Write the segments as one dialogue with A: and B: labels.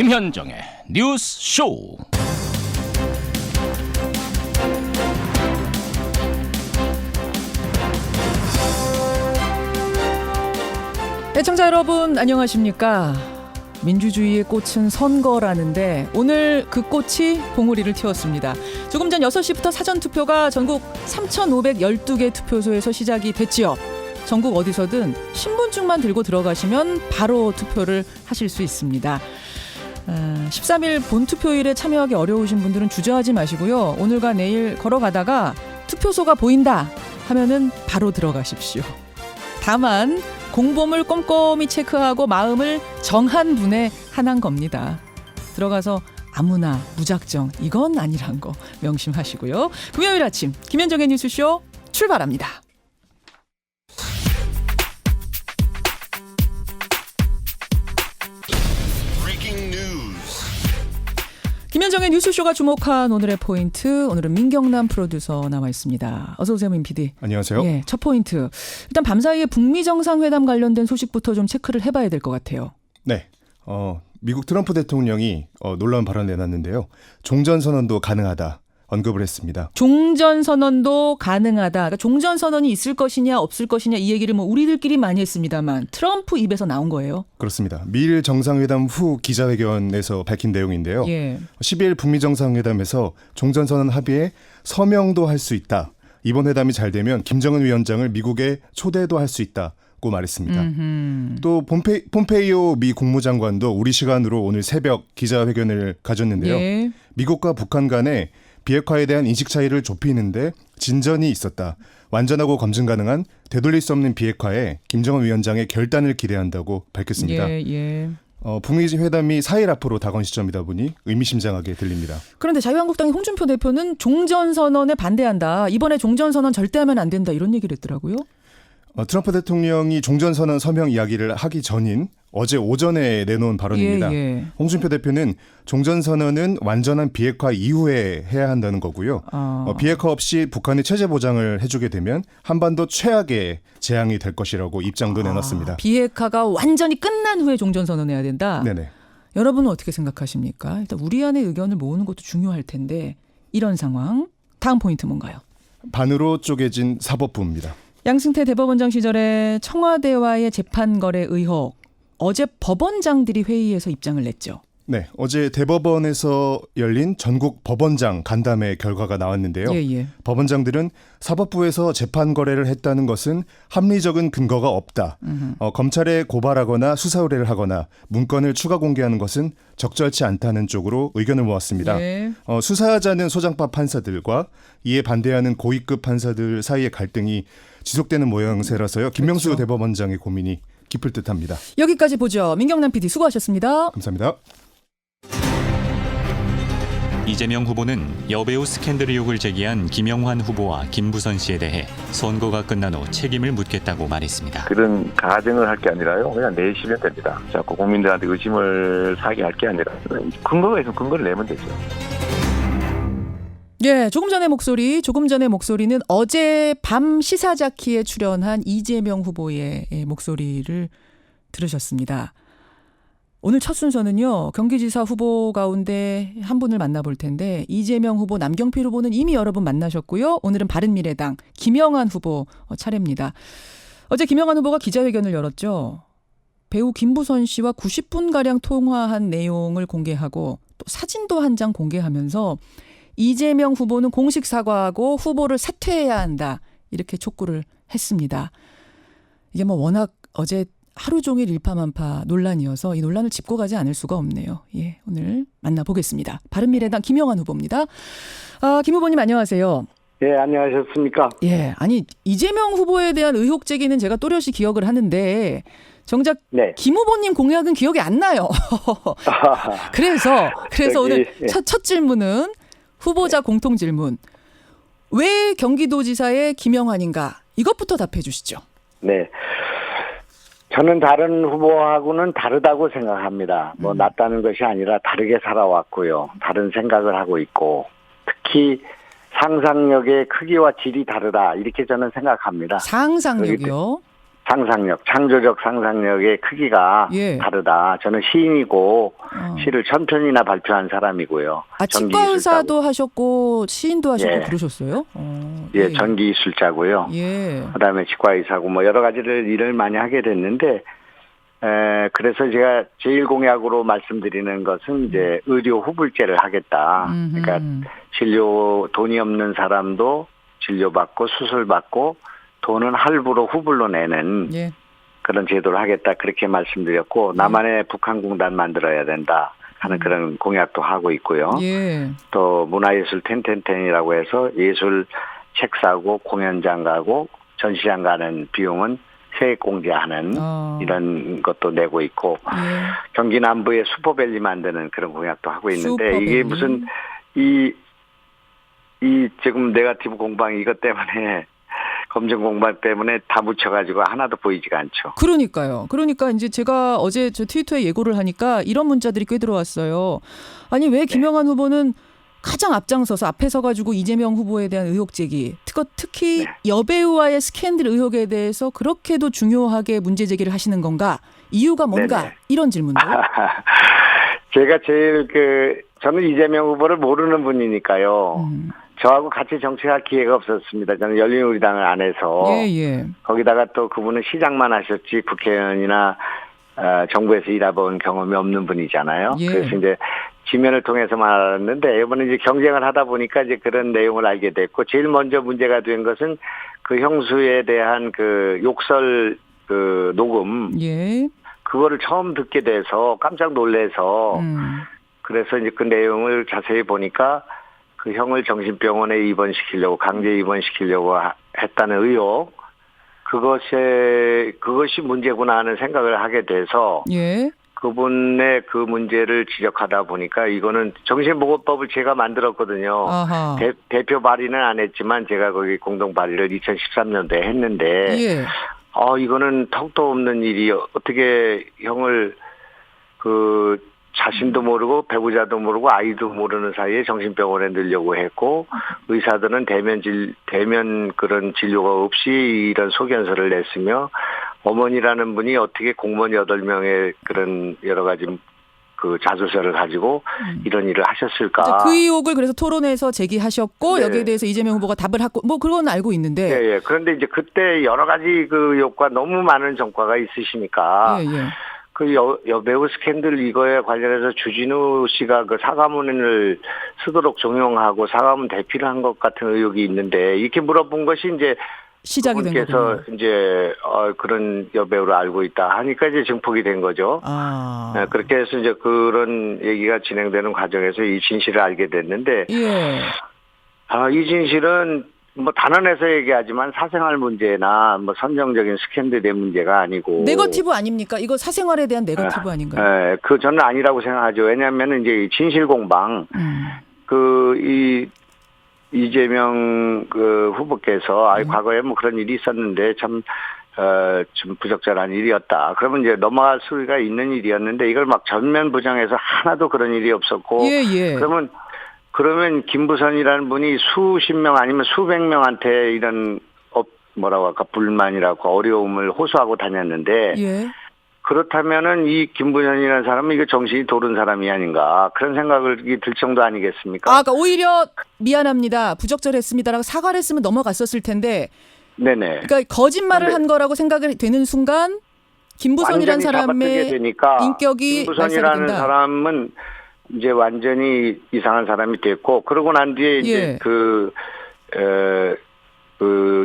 A: 김현정의 뉴스 쇼.
B: 애청자 여러분 안녕하십니까? 민주주의의 꽃은 선거라는데 오늘 그 꽃이 봉우리를 틔웠습니다. 조금 전 6시부터 사전투표가 전국 3,512개 투표소에서 시작이 됐지요. 전국 어디서든 신분증만 들고 들어가시면 바로 투표를 하실 수 있습니다. 13일 본투표일에 참여하기 어려우신 분들은 주저하지 마시고요. 오늘과 내일 걸어가다가 투표소가 보인다 하면은 바로 들어가십시오. 다만 공범을 꼼꼼히 체크하고 마음을 정한 분에 한한 겁니다. 들어가서 아무나 무작정 이건 아니란 거 명심하시고요. 금요일 아침 김현정의 뉴스쇼 출발합니다. 김현정의 뉴스쇼가 주목한 오늘의 포인트, 오늘은 민경남 프로듀서 나와 있습니다. 어서 오세요, 민 PD.
C: 안녕하세요.
B: 예, 첫 포인트. 일단 밤사이에 북미 정상회담 관련된 소식부터 좀 체크를 해봐야 될 것 같아요. 네.
C: 미국 트럼프 대통령이 놀라운 발언을 내놨는데요. 종전선언도 가능하다. 언급을 했습니다.
B: 종전선언도 가능하다. 그러니까 종전선언이 있을 것이냐 없을 것이냐 이 얘기를 우리들끼리 많이 했습니다만 트럼프 입에서 나온 거예요.
C: 그렇습니다. 미일 정상회담 후 기자회견에서 밝힌 내용인데요. 예. 12일 북미 정상회담에서 종전선언 합의에 서명도 할 수 있다. 이번 회담이 잘 되면 김정은 위원장을 미국에 초대도 할 수 있다고 말했습니다. 또 폼페이오 미 국무장관도 우리 시간으로 오늘 새벽 기자회견을 가졌는데요. 예. 미국과 북한 간에 비핵화에 대한 인식 차이를 좁히는데 진전이 있었다. 완전하고 검증 가능한 되돌릴 수 없는 비핵화에 김정은 위원장의 결단을 기대한다고 밝혔습니다. 북미 회담이 4일 앞으로 다가온 시점이다 보니 의미심장하게 들립니다.
B: 그런데 자유한국당의 홍준표 대표는 종전선언에 반대한다. 이번에 종전선언 절대 하면 안 된다. 이런 얘기를 했더라고요.
C: 트럼프 대통령이 종전선언 서명 이야기를 하기 전인 어제 오전에 내놓은 발언입니다. 홍준표 대표는 종전선언은 완전한 비핵화 이후에 해야 한다는 거고요. 비핵화 없이 북한의 체제 보장을 해주게 되면 한반도 최악의 재앙이 될 것이라고 입장도 내놨습니다.
B: 비핵화가 완전히 끝난 후에 종전선언해야 된다? 네네. 여러분은 어떻게 생각하십니까? 일단 우리 안의 의견을 모으는 것도 중요할 텐데 이런 상황. 다음 포인트 뭔가요?
C: 반으로 쪼개진 사법부입니다.
B: 양승태 대법원장 시절에 청와대와의 재판 거래 의혹. 어제 법원장들이 회의에서 입장을 냈죠.
C: 네, 어제 대법원에서 열린 전국 법원장 간담회 결과가 나왔는데요. 법원장들은 사법부에서 재판 거래를 했다는 것은 합리적인 근거가 없다. 검찰에 고발하거나 수사 의뢰를 하거나 문건을 추가 공개하는 것은 적절치 않다는 쪽으로 의견을 모았습니다. 수사하자는 소장파 판사들과 이에 반대하는 고위급 판사들 사이의 갈등이 지속되는 모양새라서요. 김명수 그렇죠. 대법원장의 고민이 깊을 듯합니다.
B: 여기까지 보죠. 민경남 PD 수고하셨습니다.
C: 감사합니다.
D: 이재명 후보는 여배우 스캔들 의혹을 제기한 김영환 후보와 김부선 씨에 대해 선거가 끝난 후 책임을 묻겠다고 말했습니다.
E: 그런 가정을 할 게 아니라요. 그냥 내시면 됩니다. 자꾸 국민들한테 의심을 사게 할 게 아니라 근거가 있으면 근거를 내면 되죠.
B: 예, 조금 전의 목소리는 어제 밤 시사자키에 출연한 이재명 후보의 목소리를 들으셨습니다. 오늘 첫 순서는요. 경기지사 후보 가운데 한 분을 만나볼 텐데 이재명 후보, 남경필 후보는 이미 여러 분 만나셨고요. 오늘은 바른미래당 김영환 후보 차례입니다. 어제 김영환 후보가 기자회견을 열었죠. 배우 김부선 씨와 90분가량 통화한 내용을 공개하고 또 사진도 한 장 공개하면서 이재명 후보는 공식 사과하고 후보를 사퇴해야 한다. 이렇게 촉구를 했습니다. 이게 워낙 어제 하루 종일 일파만파 논란이어서 이 논란을 짚고 가지 않을 수가 없네요. 예, 오늘 만나보겠습니다. 바른미래당 김영환 후보입니다. 김 후보님 안녕하세요.
F: 예, 안녕하셨습니까?
B: 예, 아니 이재명 후보에 대한 의혹 제기는 제가 또렷이 기억을 하는데 정작 네. 김 후보님 공약은 기억이 안 나요. 그래서 오늘 첫 질문은 후보자 공통 질문. 왜 경기도지사의 김영환인가? 이것부터 답해 주시죠.
F: 네. 저는 다른 후보하고는 다르다고 생각합니다. 낫다는 것이 아니라 다르게 살아왔고요. 다른 생각을 하고 있고 특히 상상력의 크기와 질이 다르다. 이렇게 저는 생각합니다.
B: 상상력이요?
F: 상상력, 창조적 상상력의 크기가
B: 예.
F: 다르다. 저는 시인이고 시를 1000편이나 발표한 사람이고요.
B: 아, 치과 의사도 하셨고 시인도 하셨고
F: 예.
B: 그러셨어요?
F: 예, 전기술자고요.
B: 예.
F: 그다음에 치과 의사고 뭐 여러 가지를 일을 많이 하게 됐는데 그래서 제가 제1공약으로 말씀드리는 것은 이제 의료 후불제를 하겠다. 그러니까 돈이 없는 사람도 진료받고 수술받고 돈은 할부로 후불로 내는
B: 예.
F: 그런 제도를 하겠다. 그렇게 말씀드렸고 나만의 북한공단 만들어야 된다 하는 그런 공약도 하고 있고요.
B: 예.
F: 또 문화예술 텐텐텐이라고 해서 예술 책 사고 공연장 가고 전시장 가는 비용은 세액 공제하는 이런 것도 내고 있고
B: 예.
F: 경기 남부에 슈퍼밸리 만드는 그런 공약도 하고 있는데
B: 슈퍼밸리.
F: 이게 무슨 이 지금 네거티브 공방 이것 때문에 검증 공방 때문에 다 묻혀가지고 하나도 보이지가 않죠.
B: 그러니까요. 그러니까 이제 제가 어제 저 트위터에 예고를 하니까 이런 문자들이 꽤 들어왔어요. 아니 왜 김영환 후보는 가장 앞장서서 앞에 서가지고 이재명 후보에 대한 의혹 제기, 특히 여배우와의 스캔들 의혹에 대해서 그렇게도 중요하게 문제 제기를 하시는 건가? 이유가 뭔가?
F: 네네.
B: 이런 질문들.
F: 제가 제일 저는 이재명 후보를 모르는 분이니까요. 저하고 같이 정치할 기회가 없었습니다. 저는 열린우리당을 안 해서.
B: 예.
F: 거기다가 또 그분은 시장만 하셨지 국회의원이나 정부에서 일해본 경험이 없는 분이잖아요.
B: 예.
F: 그래서 이제 지면을 통해서만 알았는데 이번에 이제 경쟁을 하다 보니까 이제 그런 내용을 알게 됐고 제일 먼저 문제가 된 것은 그 형수에 대한 그 욕설 녹음.
B: 예.
F: 그거를 처음 듣게 돼서 깜짝 놀래서 그래서 이제 그 내용을 자세히 보니까 그 형을 정신병원에 입원시키려고 강제 입원시키려고 했다는 의혹 그것이 문제구나 하는 생각을 하게 돼서
B: 예.
F: 그분의 그 문제를 지적하다 보니까 이거는 정신보건법을 제가 만들었거든요.
B: 아하.
F: 대표 발의는 안 했지만 제가 거기 공동 발의를 2013년도에 했는데
B: 예.
F: 이거는 턱도 없는 일이 어떻게 형을 자신도 모르고 배우자도 모르고 아이도 모르는 사이에 정신병원에 넣으려고 했고 의사들은 대면 그런 진료가 없이 이런 소견서를 냈으며 어머니라는 분이 어떻게 공무원 8명의 그런 여러 가지 그 자소서를 가지고 이런 일을 하셨을까?
B: 그 의혹을 그래서 토론에서 제기하셨고
F: 네.
B: 여기에 대해서 이재명 후보가 답을 하고 뭐 그건 알고 있는데.
F: 예. 그런데 이제 그때 여러 가지 그 의혹과 너무 많은 전과가 있으시니까.
B: 예.
F: 그 여배우 스캔들 이거에 관련해서 주진우 씨가 그 사과문을 쓰도록 종용하고 사과문 대피를 한 것 같은 의혹이 있는데 이렇게 물어본 것이 이제
B: 시작이 된 거군요.
F: 그분께서 이제 그런 여배우를 알고 있다 하니까 이제 증폭이 된 거죠.
B: 아.
F: 그렇게 해서 이제 그런 얘기가 진행되는 과정에서 이 진실을 알게 됐는데
B: 예.
F: 이 진실은 뭐 단언해서 얘기하지만 사생활 문제나 뭐 선정적인 스캔들의 문제가 아니고
B: 네거티브 아닙니까? 이거 사생활에 대한 네거티브 아닌가요?
F: 저는 아니라고 생각하죠. 왜냐하면 이제 진실 공방 이재명 후보께서 과거에 뭐 그런 일이 있었는데 좀 부적절한 일이었다. 그러면 이제 넘어갈 수가 있는 일이었는데 이걸 막 전면 부정해서 하나도 그런 일이 없었고
B: 예.
F: 그러면 김부선이라는 분이 수십 명 아니면 수백 명한테 이런 뭐라고 할까 불만이라고 어려움을 호소하고 다녔는데
B: 예.
F: 그렇다면은 이 김부선이라는 사람은 이거 정신이 도른 사람이 아닌가 그런 생각이 들 정도 아니겠습니까?
B: 그러니까 오히려 미안합니다. 부적절했습니다라고 사과를 했으면 넘어갔었을 텐데.
F: 네네.
B: 그러니까 거짓말을 한 거라고 생각이 되는 순간 김부선이라는 사람의 인격이
F: 김부선이라는 사람은 이제 완전히 이상한 사람이 됐고 그러고 난 뒤에 이제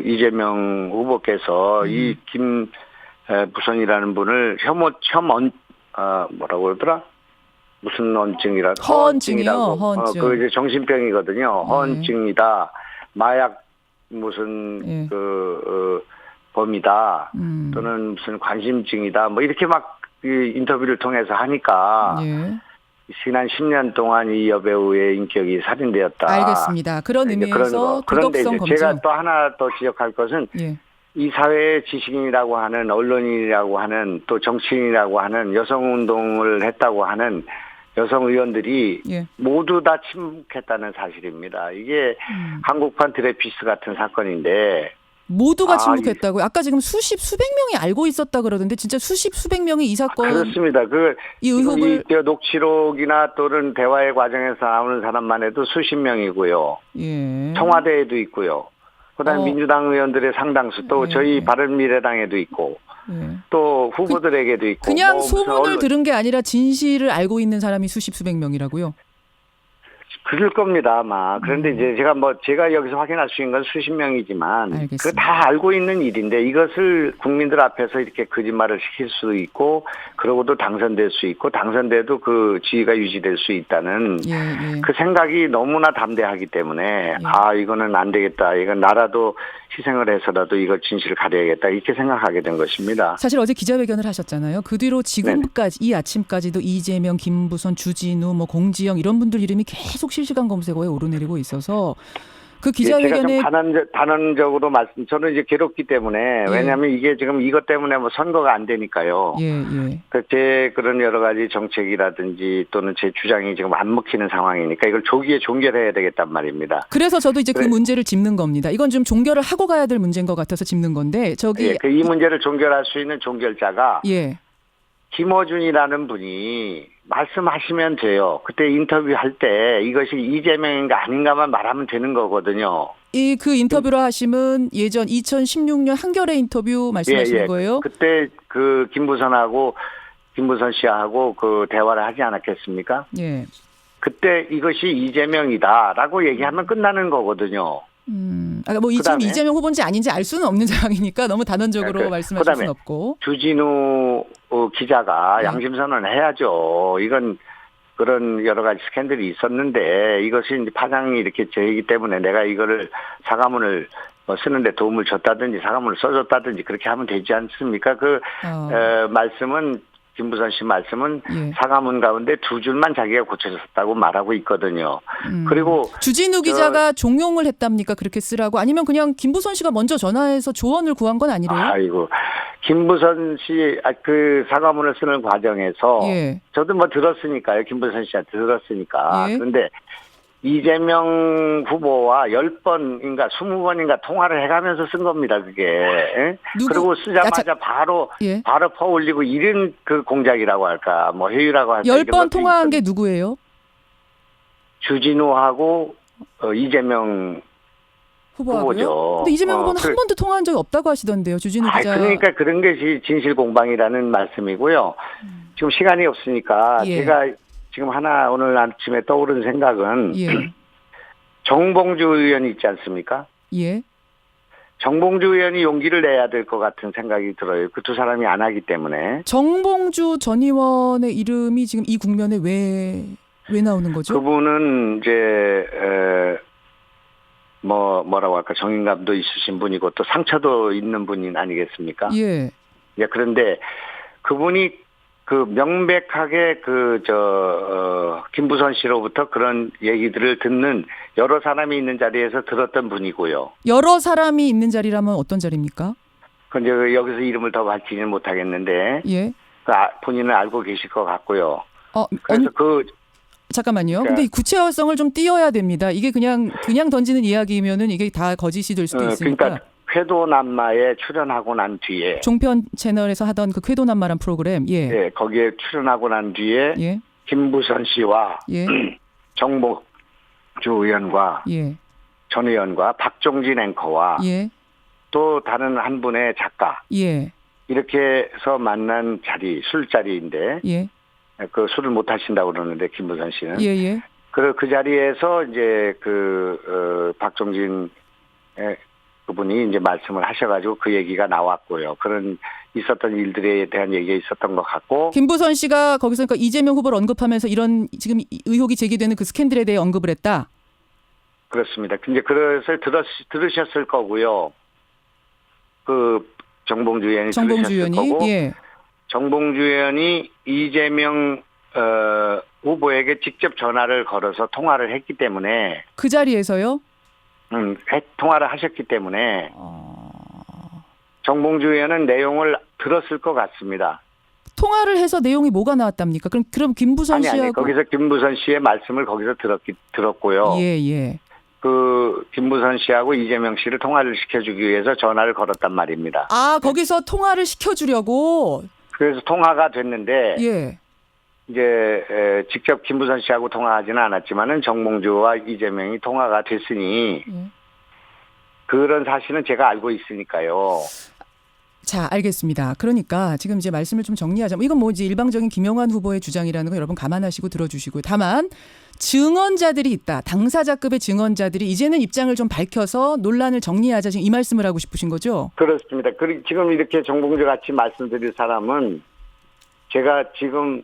F: 이재명 후보께서 이 김부선이라는 분을 뭐라고 그러더라? 무슨 헌증이라
B: 허언증이요. 허언증.
F: 그 이제 정신병이거든요. 허언증이다. 마약 무슨 범이다. 또는 무슨 관심증이다. 뭐 이렇게 막 인터뷰를 통해서 하니까 지난 10년 동안 이 여배우의 인격이 살인되었다.
B: 알겠습니다. 그런 의미에서
F: 그런데
B: 도덕성 검증.
F: 제가 또 하나 더 지적할 것은 이 사회의 지식인이라고 하는 언론인이라고 하는 또 정치인이라고 하는 여성운동을 했다고 하는 여성 의원들이 모두 다 침묵했다는 사실입니다. 이게 한국판 드레피스 같은 사건인데
B: 모두가 침묵했다고요? 아까 지금 수백 명이 알고 있었다 그러던데 진짜 수백 명이 이 사건
F: 그렇습니다.
B: 이 의혹을
F: 이 녹취록이나 또는 대화의 과정에서 나오는 사람만 해도 수십 명이고요.
B: 예.
F: 청와대에도 있고요. 그다음에 민주당 의원들의 상당수 또 저희 바른미래당에도 있고 또 후보들에게도 있고
B: 그냥 소문을 들은 게 아니라 진실을 알고 있는 사람이 수백 명이라고요?
F: 그럴 겁니다, 아마. 그런데 이제 제가 여기서 확인할 수 있는 건 수십 명이지만, 그 다 알고 있는 일인데, 이것을 국민들 앞에서 이렇게 거짓말을 시킬 수도 있고, 그러고도 당선될 수 있고, 당선돼도 그 지위가 유지될 수 있다는 그 생각이 너무나 담대하기 때문에, 이거는 안 되겠다. 이건 나라도 희생을 해서라도 이걸 진실을 가려야겠다. 이렇게 생각하게 된 것입니다.
B: 사실 어제 기자회견을 하셨잖아요. 그 뒤로 지금까지, 이 아침까지도 이재명, 김부선, 주진우, 공지영 이런 분들 이름이 계속 실시간 검색어에 오르내리고 있어서 그 기자회견에
F: 제가 좀 단언적으로 저는 이제 괴롭기 때문에 왜냐하면 이게 지금 이것 때문에 선거가 안 되니까요. 제 그런 여러 가지 정책이라든지 또는 제 주장이 지금 안 먹히는 상황이니까 이걸 조기에 종결해야 되겠단 말입니다.
B: 그래서 저도 이제 그 문제를 짚는 겁니다. 이건 좀 종결을 하고 가야 될 문제인 것 같아서 짚는 건데
F: 이 문제를 종결할 수 있는 종결자가 김어준이라는 분이 말씀하시면 돼요. 그때 인터뷰할 때 이것이 이재명인가 아닌가만 말하면 되는 거거든요.
B: 그 인터뷰를 하시면 예전 2016년 한겨레 인터뷰 말씀하시는 거예요?
F: 그때 그 김부선 씨하고 그 대화를 하지 않았겠습니까? 그때 이것이 이재명이다라고 얘기하면 끝나는 거거든요.
B: 지금 이재명 후보인지 아닌지 알 수는 없는 상황이니까 너무 단언적으로 말씀하실 수는 없고.
F: 주진우 기자가 양심선언을 해야죠. 이건 그런 여러 가지 스캔들이 있었는데 이것이 이제 파장이 이렇게 제이기 때문에 내가 이거를 사과문을 쓰는데 도움을 줬다든지 사과문을 써줬다든지 그렇게 하면 되지 않습니까? 말씀은 김부선 씨 말씀은 사과문 가운데 2줄만 자기가 고쳐줬다고 말하고 있거든요. 그리고
B: 주진우 기자가 종용을 했답니까? 그렇게 쓰라고? 아니면 그냥 김부선 씨가 먼저 전화해서 조언을 구한 건 아니래요?
F: 아이고, 김부선 씨 그 사과문을 쓰는 과정에서 저도 들었으니까요. 김부선 씨한테 들었으니까. 그런데 이재명 후보와 10번인가 20번인가 통화를 해가면서 쓴 겁니다, 그게. 그리고 쓰자마자 바로 퍼올리고 이런 그 공작이라고 할까, 회유라고 할까.
B: 10번 통화한 게 누구예요?
F: 주진우하고 이재명 후보죠.
B: 근데 이재명 후보는 한 번도 통화한 적이 없다고 하시던데요, 주진우 기자.
F: 그러니까 그런 것이 진실 공방이라는 말씀이고요. 지금 시간이 없으니까 제가 지금 오늘 아침에 떠오른 생각은 정봉주 의원이 있지 않습니까? 정봉주 의원이 용기를 내야 될 것 같은 생각이 들어요. 그 두 사람이 안 하기 때문에.
B: 정봉주 전 의원의 이름이 지금 이 국면에 왜 나오는 거죠?
F: 그분은 이제 뭐라고 할까 정인감도 있으신 분이고 또 상처도 있는 분이 아니겠습니까? 그런데 그분이 명백하게 김부선 씨로부터 그런 얘기들을 듣는 여러 사람이 있는 자리에서 들었던 분이고요.
B: 여러 사람이 있는 자리라면 어떤 자리입니까?
F: 근데 여기서 이름을 더 밝히지는 못하겠는데. 본인은 알고 계실 것 같고요. 그래서
B: 잠깐만요. 근데 구체화성을 좀 띄어야 됩니다. 이게 그냥 던지는 이야기면은 이게 다 거짓이 될 수도 있으니까.
F: 그러니까 쾌도남마에 출연하고 난 뒤에
B: 종편 채널에서 하던 그 쾌도남마란 프로그램
F: 거기에 출연하고 난 뒤에 김부선 씨와 정봉주 의원과 전 의원과 박종진 앵커와 또 다른 한 분의 작가 이렇게 해서 만난 술자리인데 그 술을 못 하신다고 그러는데 김부선 씨는 그 자리에서 이제 박종진 그분이 이제 말씀을 하셔가지고 그 얘기가 나왔고요. 그런 있었던 일들에 대한 얘기가 있었던 것 같고.
B: 김부선 씨가 거기서 그러니까 이재명 후보를 언급하면서 이런 지금 의혹이 제기되는 그 스캔들에 대해 언급을 했다.
F: 그렇습니다. 근데 그래서 들으셨을 거고요. 정봉주 의원이 들으셨을 거고. 정봉주 의원이 이재명 후보에게 직접 전화를 걸어서 통화를 했기 때문에.
B: 그 자리에서요?
F: 통화를 하셨기 때문에 정봉주 의원은 내용을 들었을 것 같습니다.
B: 통화를 해서 내용이 뭐가 나왔답니까? 그럼 김부선 씨하고
F: 거기서 김부선 씨의 말씀을 거기서 들었고요. 그 김부선 씨하고 이재명 씨를 통화를 시켜주기 위해서 전화를 걸었단 말입니다.
B: 아, 거기서 통화를 시켜주려고.
F: 그래서 통화가 됐는데
B: 예.
F: 이제 직접 김부선 씨하고 통화하지는 않았지만은 정몽주와 이재명이 통화가 됐으니 그런 사실은 제가 알고 있으니까요.
B: 자, 알겠습니다. 그러니까 지금 이제 말씀을 좀 정리하자면 이건 뭐 이제 일방적인 김영환 후보의 주장이라는 거 여러분 감안하시고 들어주시고요. 다만 증언자들이 있다. 당사자급의 증언자들이 이제는 입장을 좀 밝혀서 논란을 정리하자 지금 이 말씀을 하고 싶으신 거죠?
F: 그렇습니다. 지금 이렇게 정봉주 같이 말씀드릴 사람은 제가 지금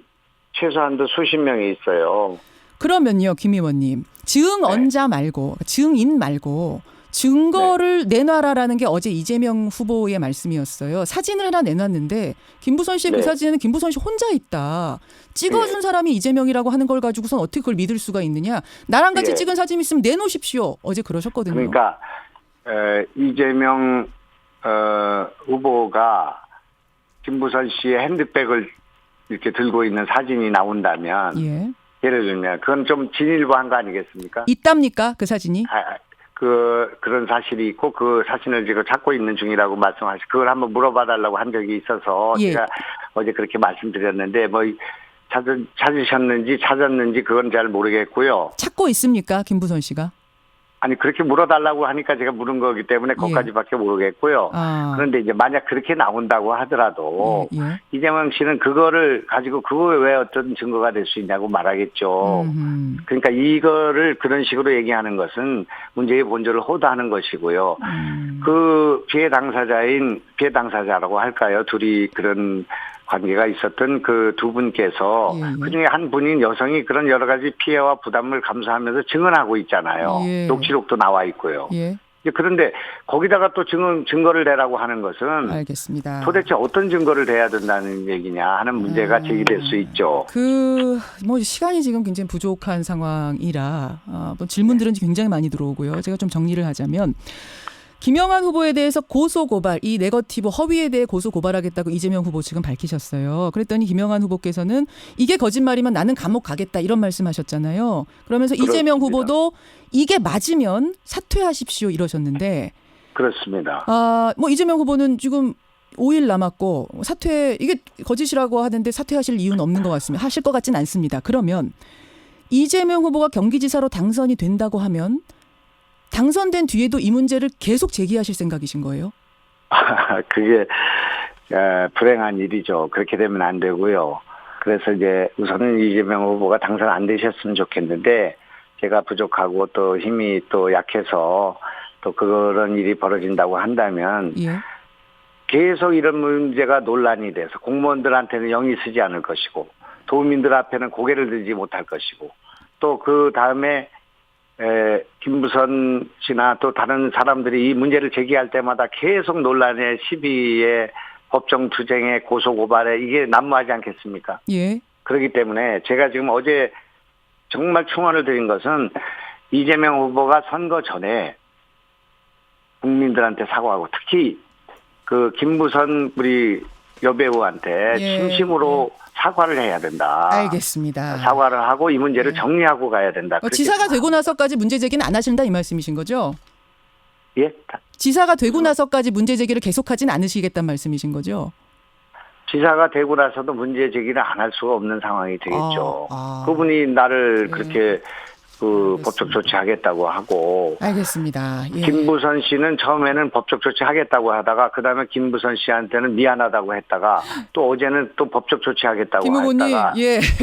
F: 최소한도 수십 명이 있어요.
B: 그러면요, 김 의원님. 증언자 말고, 증인 말고 증거를 내놔라라는 게 어제 이재명 후보의 말씀이었어요. 사진을 하나 내놨는데 김부선 씨의 그 사진에는 김부선 씨 혼자 있다. 찍어준 사람이 이재명이라고 하는 걸 가지고선 어떻게 그걸 믿을 수가 있느냐. 나랑 같이 찍은 사진 있으면 내놓으십시오. 어제 그러셨거든요.
F: 그러니까 이재명 후보가 김부선 씨의 핸드백을 이렇게 들고 있는 사진이 나온다면 예를 들면 그건 좀 진일보한 거 아니겠습니까?
B: 있답니까? 그 사진이?
F: 그런 사실이 있고 그 사진을 지금 찾고 있는 중이라고 말씀하시 그걸 한번 물어봐달라고 한 적이 있어서 제가 어제 그렇게 말씀드렸는데 뭐 찾으셨는지 찾았는지 그건 잘 모르겠고요.
B: 찾고 있습니까? 김부선 씨가?
F: 아니 그렇게 물어달라고 하니까 제가 물은 거기 때문에 그것까지밖에 모르겠고요. 그런데 이제 만약 그렇게 나온다고 하더라도 이재명 씨는 그거를 가지고 그거에 왜 어떤 증거가 될 수 있냐고 말하겠죠. 그러니까 이거를 그런 식으로 얘기하는 것은 문제의 본질을 호도하는 것이고요. 그 피해 당사자라고 할까요? 둘이 그런 관계가 있었던 그 두 분께서 그중에 한 분인 여성이 그런 여러 가지 피해와 부담을 감수하면서 증언하고 있잖아요. 녹취록도 나와 있고요. 그런데 거기다가 또 증거를 대라고 하는 것은
B: 알겠습니다.
F: 도대체 어떤 증거를 대야 된다는 얘기냐 하는 문제가 제기될 수 있죠.
B: 뭐 시간이 지금 굉장히 부족한 상황이라 뭐 질문들은 굉장히 많이 들어오고요. 제가 좀 정리를 하자면 김영환 후보에 대해서 고소고발, 이 네거티브 허위에 대해 고소고발하겠다고 이재명 후보 측은 밝히셨어요. 그랬더니 김영환 후보께서는 이게 거짓말이면 나는 감옥 가겠다 이런 말씀하셨잖아요. 그러면서 그렇습니다. 이재명 후보도 이게 맞으면 사퇴하십시오 이러셨는데
F: 그렇습니다.
B: 뭐 이재명 후보는 지금 5일 남았고 이게 거짓이라고 하는데 사퇴하실 이유는 없는 것 같습니다. 하실 것 같진 않습니다. 그러면 이재명 후보가 경기지사로 당선이 된다고 하면 당선된 뒤에도 이 문제를 계속 제기하실 생각이신 거예요?
F: 그게 불행한 일이죠. 그렇게 되면 안 되고요. 그래서 이제 우선은 이재명 후보가 당선 안 되셨으면 좋겠는데 제가 부족하고 또 힘이 또 약해서 또 그런 일이 벌어진다고 한다면 계속 이런 문제가 논란이 돼서 공무원들한테는 영이 쓰지 않을 것이고 도민들 앞에는 고개를 들지 못할 것이고 또 그 다음에 김부선 씨나 또 다른 사람들이 이 문제를 제기할 때마다 계속 논란에 시비에 법정 투쟁에 고소고발에 이게 난무하지 않겠습니까? 그렇기 때문에 제가 지금 어제 정말 충원을 드린 것은 이재명 후보가 선거 전에 국민들한테 사과하고 특히 그 김부선 우리 여배우한테 진심으로 사과를 해야 된다.
B: 알겠습니다.
F: 사과를 하고 이 문제를 정리하고 가야 된다.
B: 지사가 되고 나서까지 문제 제기는 안 하신다 이 말씀이신 거죠?
F: 예?
B: 지사가 되고 나서까지 문제 제기를 계속하진 않으시겠다는 말씀이신 거죠?
F: 지사가 되고 나서도 문제 제기를 안 할 수가 없는 상황이 되겠죠. 그분이 나를 그렇게 법적 조치하겠다고 하고.
B: 알겠습니다.
F: 김부선 씨는 처음에는 법적 조치하겠다고 하다가 그다음에 김부선 씨한테는 미안하다고 했다가 또 어제는 또 법적 조치하겠다고
B: 김 의원님,
F: 했다가.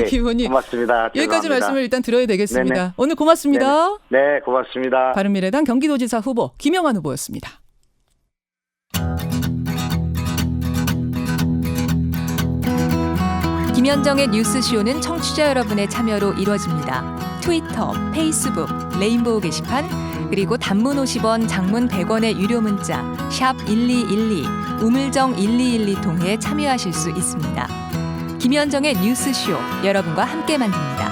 B: 김 의원님.
F: 고맙습니다.
B: 여기까지
F: 죄송합니다.
B: 말씀을 일단 드려야 되겠습니다.
F: 네네.
B: 오늘 고맙습니다.
F: 네, 고맙습니다.
B: 바른미래당 경기도지사 후보 김영환 후보였습니다.
G: 김현정의 뉴스쇼는 청취자 여러분의 참여로 이루어집니다. 트위터, 페이스북, 레인보우 게시판, 그리고 단문 50원, 장문 100원의 유료 문자 샵 1212, 우물정 1212 통해 참여하실 수 있습니다. 김현정의 뉴스쇼, 여러분과 함께 만듭니다.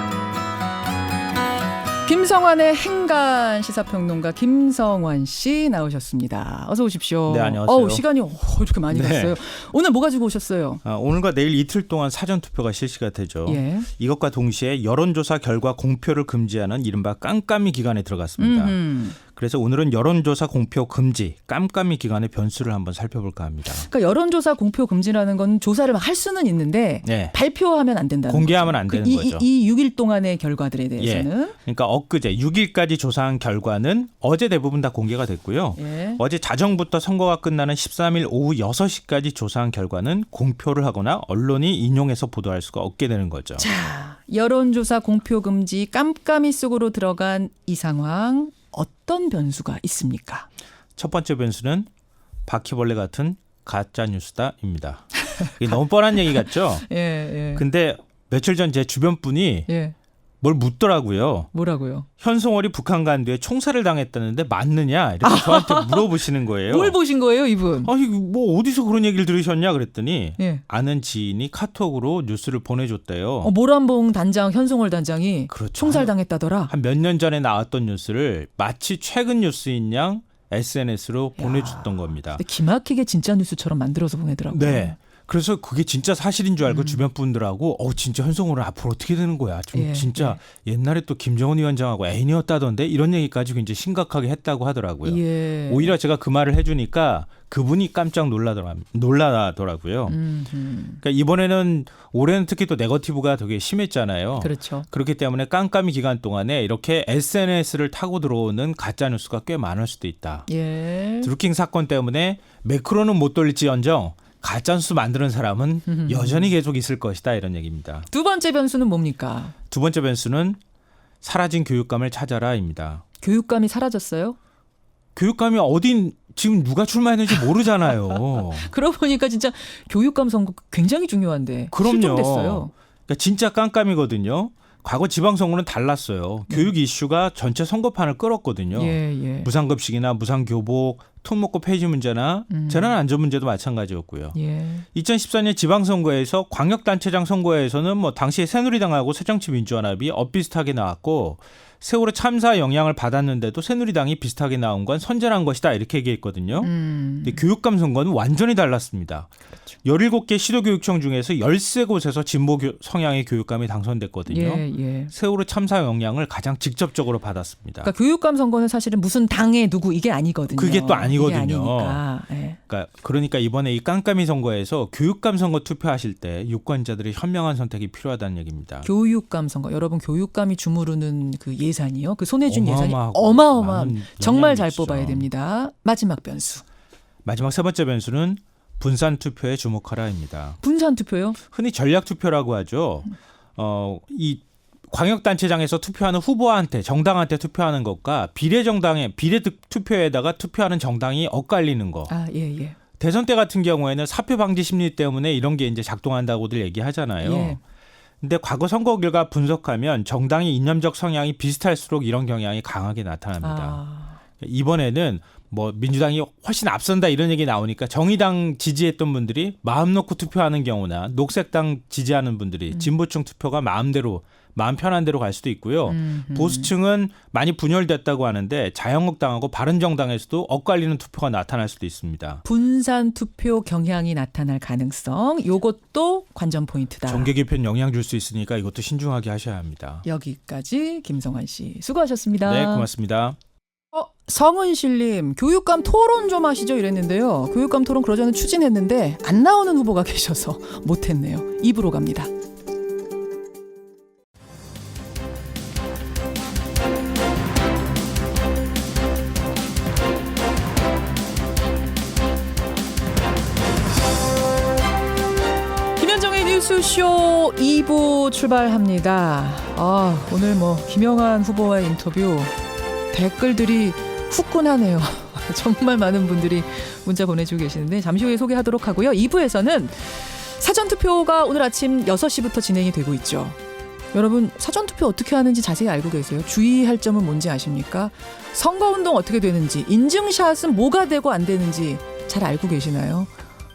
B: 김성환의 행간 시사평론가 김성환 씨 나오셨습니다. 어서 오십시오.
H: 네, 안녕하세요.
B: 시간이 이렇게 많이 갔어요. 오늘 뭐 가지고 오셨어요?
H: 오늘과 내일 이틀 동안 사전투표가 실시가 되죠.
B: 예.
H: 이것과 동시에 여론조사 결과 공표를 금지하는 이른바 깜깜이 기간에 들어갔습니다. 그래서 오늘은 여론조사 공표 금지, 깜깜이 기간의 변수를 한번 살펴볼까 합니다.
B: 그러니까 여론조사 공표 금지라는 건 조사를 막 할 수는 있는데
H: 네.
B: 발표하면 안 된다는
H: 공개하면
B: 거죠.
H: 안 되는 거죠.
B: 이 6일 동안의 결과들에 대해서는.
H: 예. 그러니까 엊그제 6일까지 조사한 결과는 어제 대부분 다 공개가 됐고요.
B: 예.
H: 어제 자정부터 선거가 끝나는 13일 오후 6시까지 조사한 결과는 공표를 하거나 언론이 인용해서 보도할 수가 없게 되는 거죠.
B: 자, 여론조사 공표 금지 깜깜이 속으로 들어간 이 상황 어떤 변수가 있습니까?
H: 첫 번째 변수는 바퀴벌레 같은 가짜 뉴스다입니다. 이게 너무 뻔한 얘기 같죠?
B: 예.
H: 근데 며칠 전 제 주변 분이
B: 예.
H: 뭘 묻더라고요.
B: 뭐라고요?
H: 현송월이 북한 간 뒤에 총살을 당했다는데 맞느냐? 이렇게 저한테 물어보시는 거예요.
B: 뭘 보신 거예요, 이분?
H: 아니 뭐 어디서 그런 얘기를 들으셨냐 그랬더니
B: 예.
H: 아는 지인이 카톡으로 뉴스를 보내줬대요.
B: 모란봉 단장, 현송월 단장이
H: 그렇죠.
B: 총살당했다더라.
H: 한 몇 년 전에 나왔던 뉴스를 마치 최근 뉴스인 양 SNS로 보내줬던 겁니다.
B: 근데 기막히게 진짜 뉴스처럼 만들어서 보내더라고요.
H: 네. 그래서 그게 진짜 사실인 줄 알고 주변 분들하고 진짜 현송월은 앞으로 어떻게 되는 거야. 좀 진짜 옛날에 또 김정은 위원장하고 애인이었다던데 이런 얘기까지 굉장히 심각하게 했다고 하더라고요.
B: 예.
H: 오히려 제가 그 말을 해주니까 그분이 깜짝 놀라더라고요. 그러니까 이번에는 올해는 특히 또 네거티브가 되게 심했잖아요.
B: 그렇죠.
H: 그렇기 때문에 깜깜이 기간 동안에 이렇게 SNS를 타고 들어오는 가짜 뉴스가 꽤 많을 수도 있다.
B: 예.
H: 드루킹 사건 때문에 매크로는 못 돌릴지언정 가짜뉴스 만드는 사람은 여전히 계속 있을 것이다 이런 얘기입니다.
B: 두 번째 변수는 뭡니까?
H: 두 번째 변수는 사라진 교육감을 찾아라입니다.
B: 교육감이 사라졌어요?
H: 교육감이 어딘 지금 누가 출마했는지 모르잖아요.
B: 그러고 보니까 진짜 교육감 선거 굉장히 중요한데 실종됐어요.
H: 그러니까 진짜 깜깜이거든요. 과거 지방선거는 달랐어요. 교육 이슈가 전체 선거판을 끌었거든요.
B: 예.
H: 무상급식이나 무상교복, 특목고 폐지 문제나 재난안전 문제도 마찬가지였고요.
B: 예.
H: 2014년 지방선거에서 광역단체장 선거에서는 뭐 당시에 새누리당하고 새정치민주연합이 엇비슷하게 나왔고 세월호 참사 영향을 받았는데도 새누리당이 비슷하게 나온 건 선전한 것이다 이렇게 얘기했거든요. 근데 교육감 선거는 완전히 달랐습니다. 그렇죠. 17개 시도교육청 중에서 13곳에서 진보 성향의 교육감이 당선됐거든요.
B: 예.
H: 세월호 참사 영향을 가장 직접적으로 받았습니다.
B: 그러니까 교육감 선거는 사실은 무슨 당의 누구 이게 아니거든요.
H: 그게 또 아니거든요.
B: 이게 아니니까. 예.
H: 그러니까 이번에 이 깜깜이 선거에서 교육감 선거 투표하실 때 유권자들의 현명한 선택이 필요하다는 얘기입니다.
B: 교육감 선거. 여러분 교육감이 주무르는 그 예산이요. 그 손해준 예산이
H: 어마어마하고
B: 어마어마한 정말 잘
H: 있죠.
B: 뽑아야 됩니다. 마지막 변수.
H: 마지막 세 번째 변수는 분산 투표에 주목하라입니다.
B: 분산 투표요?
H: 흔히 전략 투표라고 하죠. 이 광역단체장에서 투표하는 후보한테 정당한테 투표하는 것과 비례 투표에다가 투표하는 정당이 엇갈리는 거.
B: 예.
H: 대선 때 같은 경우에는 사표 방지 심리 때문에 이런 게 이제 작동한다고들 얘기하잖아요.
B: 예.
H: 근데 과거 선거 결과 분석하면 정당이 이념적 성향이 비슷할수록 이런 경향이 강하게 나타납니다. 이번에는 뭐 민주당이 훨씬 앞선다 이런 얘기 나오니까 정의당 지지했던 분들이 마음 놓고 투표하는 경우나 녹색당 지지하는 분들이 진보층 투표가 마음 편한 대로 갈 수도 있고요. 보수층은 많이 분열됐다고 하는데 자유한국당하고 바른정당에서도 엇갈리는 투표가 나타날 수도 있습니다.
B: 분산 투표 경향이 나타날 가능성. 이것도 관전 포인트다.
H: 정계 개편 영향 줄 수 있으니까 이것도 신중하게 하셔야 합니다.
B: 여기까지 김성환 씨 수고하셨습니다.
H: 네, 고맙습니다.
B: 성은실님 교육감 토론 좀 하시죠 이랬는데요. 교육감 토론 그러자는 추진했는데 안 나오는 후보가 계셔서 못했네요. 2부로 갑니다. 김현정의 뉴스쇼 2부 출발합니다. 오늘 김영한 후보와의 인터뷰 댓글들이 후끈하네요. 정말 많은 분들이 문자 보내주고 계시는데 잠시 후에 소개하도록 하고요. 2부에서는 사전투표가 오늘 아침 6시부터 진행이 되고 있죠. 여러분 사전투표 어떻게 하는지 자세히 알고 계세요? 주의할 점은 뭔지 아십니까? 선거운동 어떻게 되는지, 인증샷은 뭐가 되고 안 되는지 잘 알고 계시나요?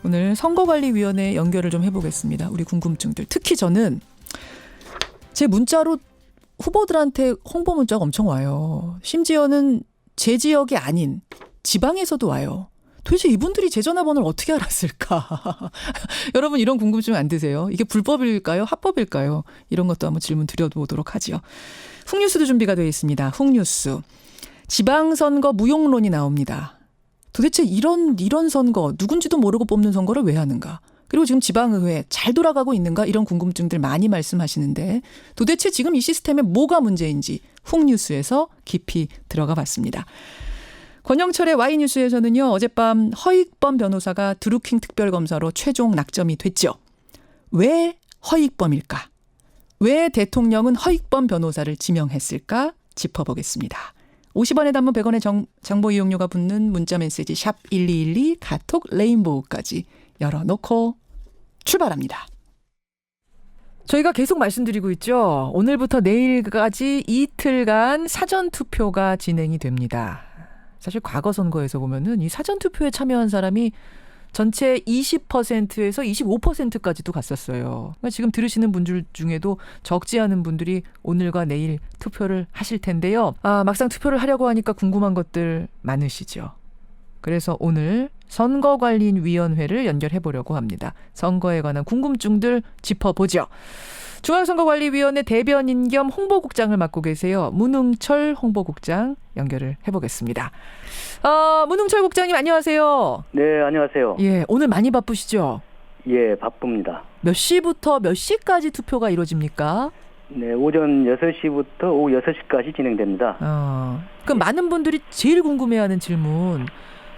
B: 오늘 선거관리위원회 연결을 좀 해보겠습니다. 우리 궁금증들. 특히 저는 제 문자로 후보들한테 홍보 문자가 엄청 와요. 심지어는 제 지역이 아닌 지방에서도 와요. 도대체 이분들이 제 전화번호를 어떻게 알았을까? 여러분 이런 궁금증 안 드세요? 이게 불법일까요? 합법일까요? 이런 것도 한번 질문 드려보도록 하죠. 훅뉴스도 준비가 되어 있습니다. 훅뉴스. 지방선거 무용론이 나옵니다. 도대체 이런 선거, 누군지도 모르고 뽑는 선거를 왜 하는가? 그리고 지금 지방의회 잘 돌아가고 있는가? 이런 궁금증들 많이 말씀하시는데 도대체 지금 이 시스템에 뭐가 문제인지 훅뉴스에서 깊이 들어가 봤습니다. 권영철의 Y뉴스에서는요. 어젯밤 허익범 변호사가 드루킹 특별검사로 최종 낙점이 됐죠. 왜 허익범일까? 왜 대통령은 허익범 변호사를 지명했을까? 짚어보겠습니다. 50원의 단문 100원의 정보 이용료가 붙는 문자메시지 샵 1212 카톡 레인보우까지 열어놓고 출발합니다. 저희가 계속 말씀드리고 있죠. 오늘부터 내일까지 이틀간 사전투표가 진행이 됩니다. 사실 과거 선거에서 보면은 이 사전투표에 참여한 사람이 전체 20%에서 25%까지도 갔었어요. 그러니까 지금 들으시는 분들 중에도 적지 않은 분들이 오늘과 내일 투표를 하실 텐데요. 막상 투표를 하려고 하니까 궁금한 것들 많으시죠. 그래서 오늘 선거관리위원회를 연결해 보려고 합니다. 선거에 관한 궁금증들 짚어보죠. 중앙선거관리위원회 대변인 겸 홍보국장을 맡고 계세요. 문흥철 홍보국장 연결을 해보겠습니다. 문흥철 국장님 안녕하세요.
I: 네, 안녕하세요.
B: 예, 오늘 많이 바쁘시죠?
I: 예, 바쁩니다.
B: 몇 시부터 몇 시까지 투표가 이루어집니까?
I: 네, 오전 6시부터 오후 6시까지 진행됩니다.
B: 그럼 많은 분들이 제일 궁금해하는 질문.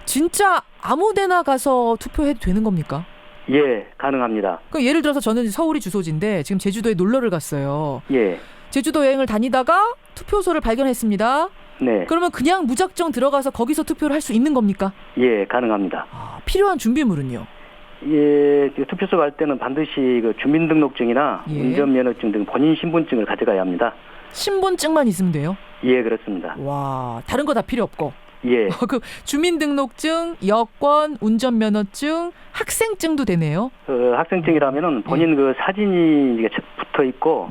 B: 진짜 아무 데나 가서 투표해도 되는 겁니까?
I: 예, 가능합니다.
B: 그럼 예를 들어서 저는 서울이 주소지인데 지금 제주도에 놀러를 갔어요.
I: 예.
B: 제주도 여행을 다니다가 투표소를 발견했습니다.
I: 네.
B: 그러면 그냥 무작정 들어가서 거기서 투표를 할 수 있는 겁니까?
I: 예, 가능합니다.
B: 필요한 준비물은요?
I: 예, 투표소 갈 때는 반드시 그 주민등록증이나
B: 예.
I: 운전면허증 등 본인 신분증을 가져가야 합니다.
B: 신분증만 있으면 돼요?
I: 예, 그렇습니다.
B: 와, 다른 거 다 필요 없고.
I: 예.
B: 그 주민등록증, 여권, 운전면허증, 학생증도 되네요.
I: 학생증이라면은 본인 그 사진이 이제 붙어 있고,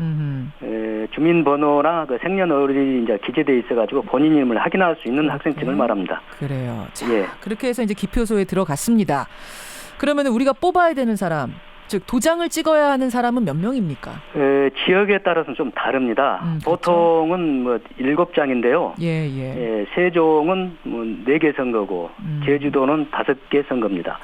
I: 주민번호나 그 생년월일이 이제 기재돼 있어가지고 본인 이름을 확인할 수 있는 학생증을 말합니다.
B: 그래요. 자,
I: 예.
B: 그렇게 해서 이제 기표소에 들어갔습니다. 그러면 우리가 뽑아야 되는 사람, 즉 도장을 찍어야 하는 사람은 몇 명입니까?
I: 지역에 따라서는 좀 다릅니다. 보통은 뭐 7장인데요.
B: 예.
I: 세종은 뭐 4개 선거고 제주도는 5개 선거입니다.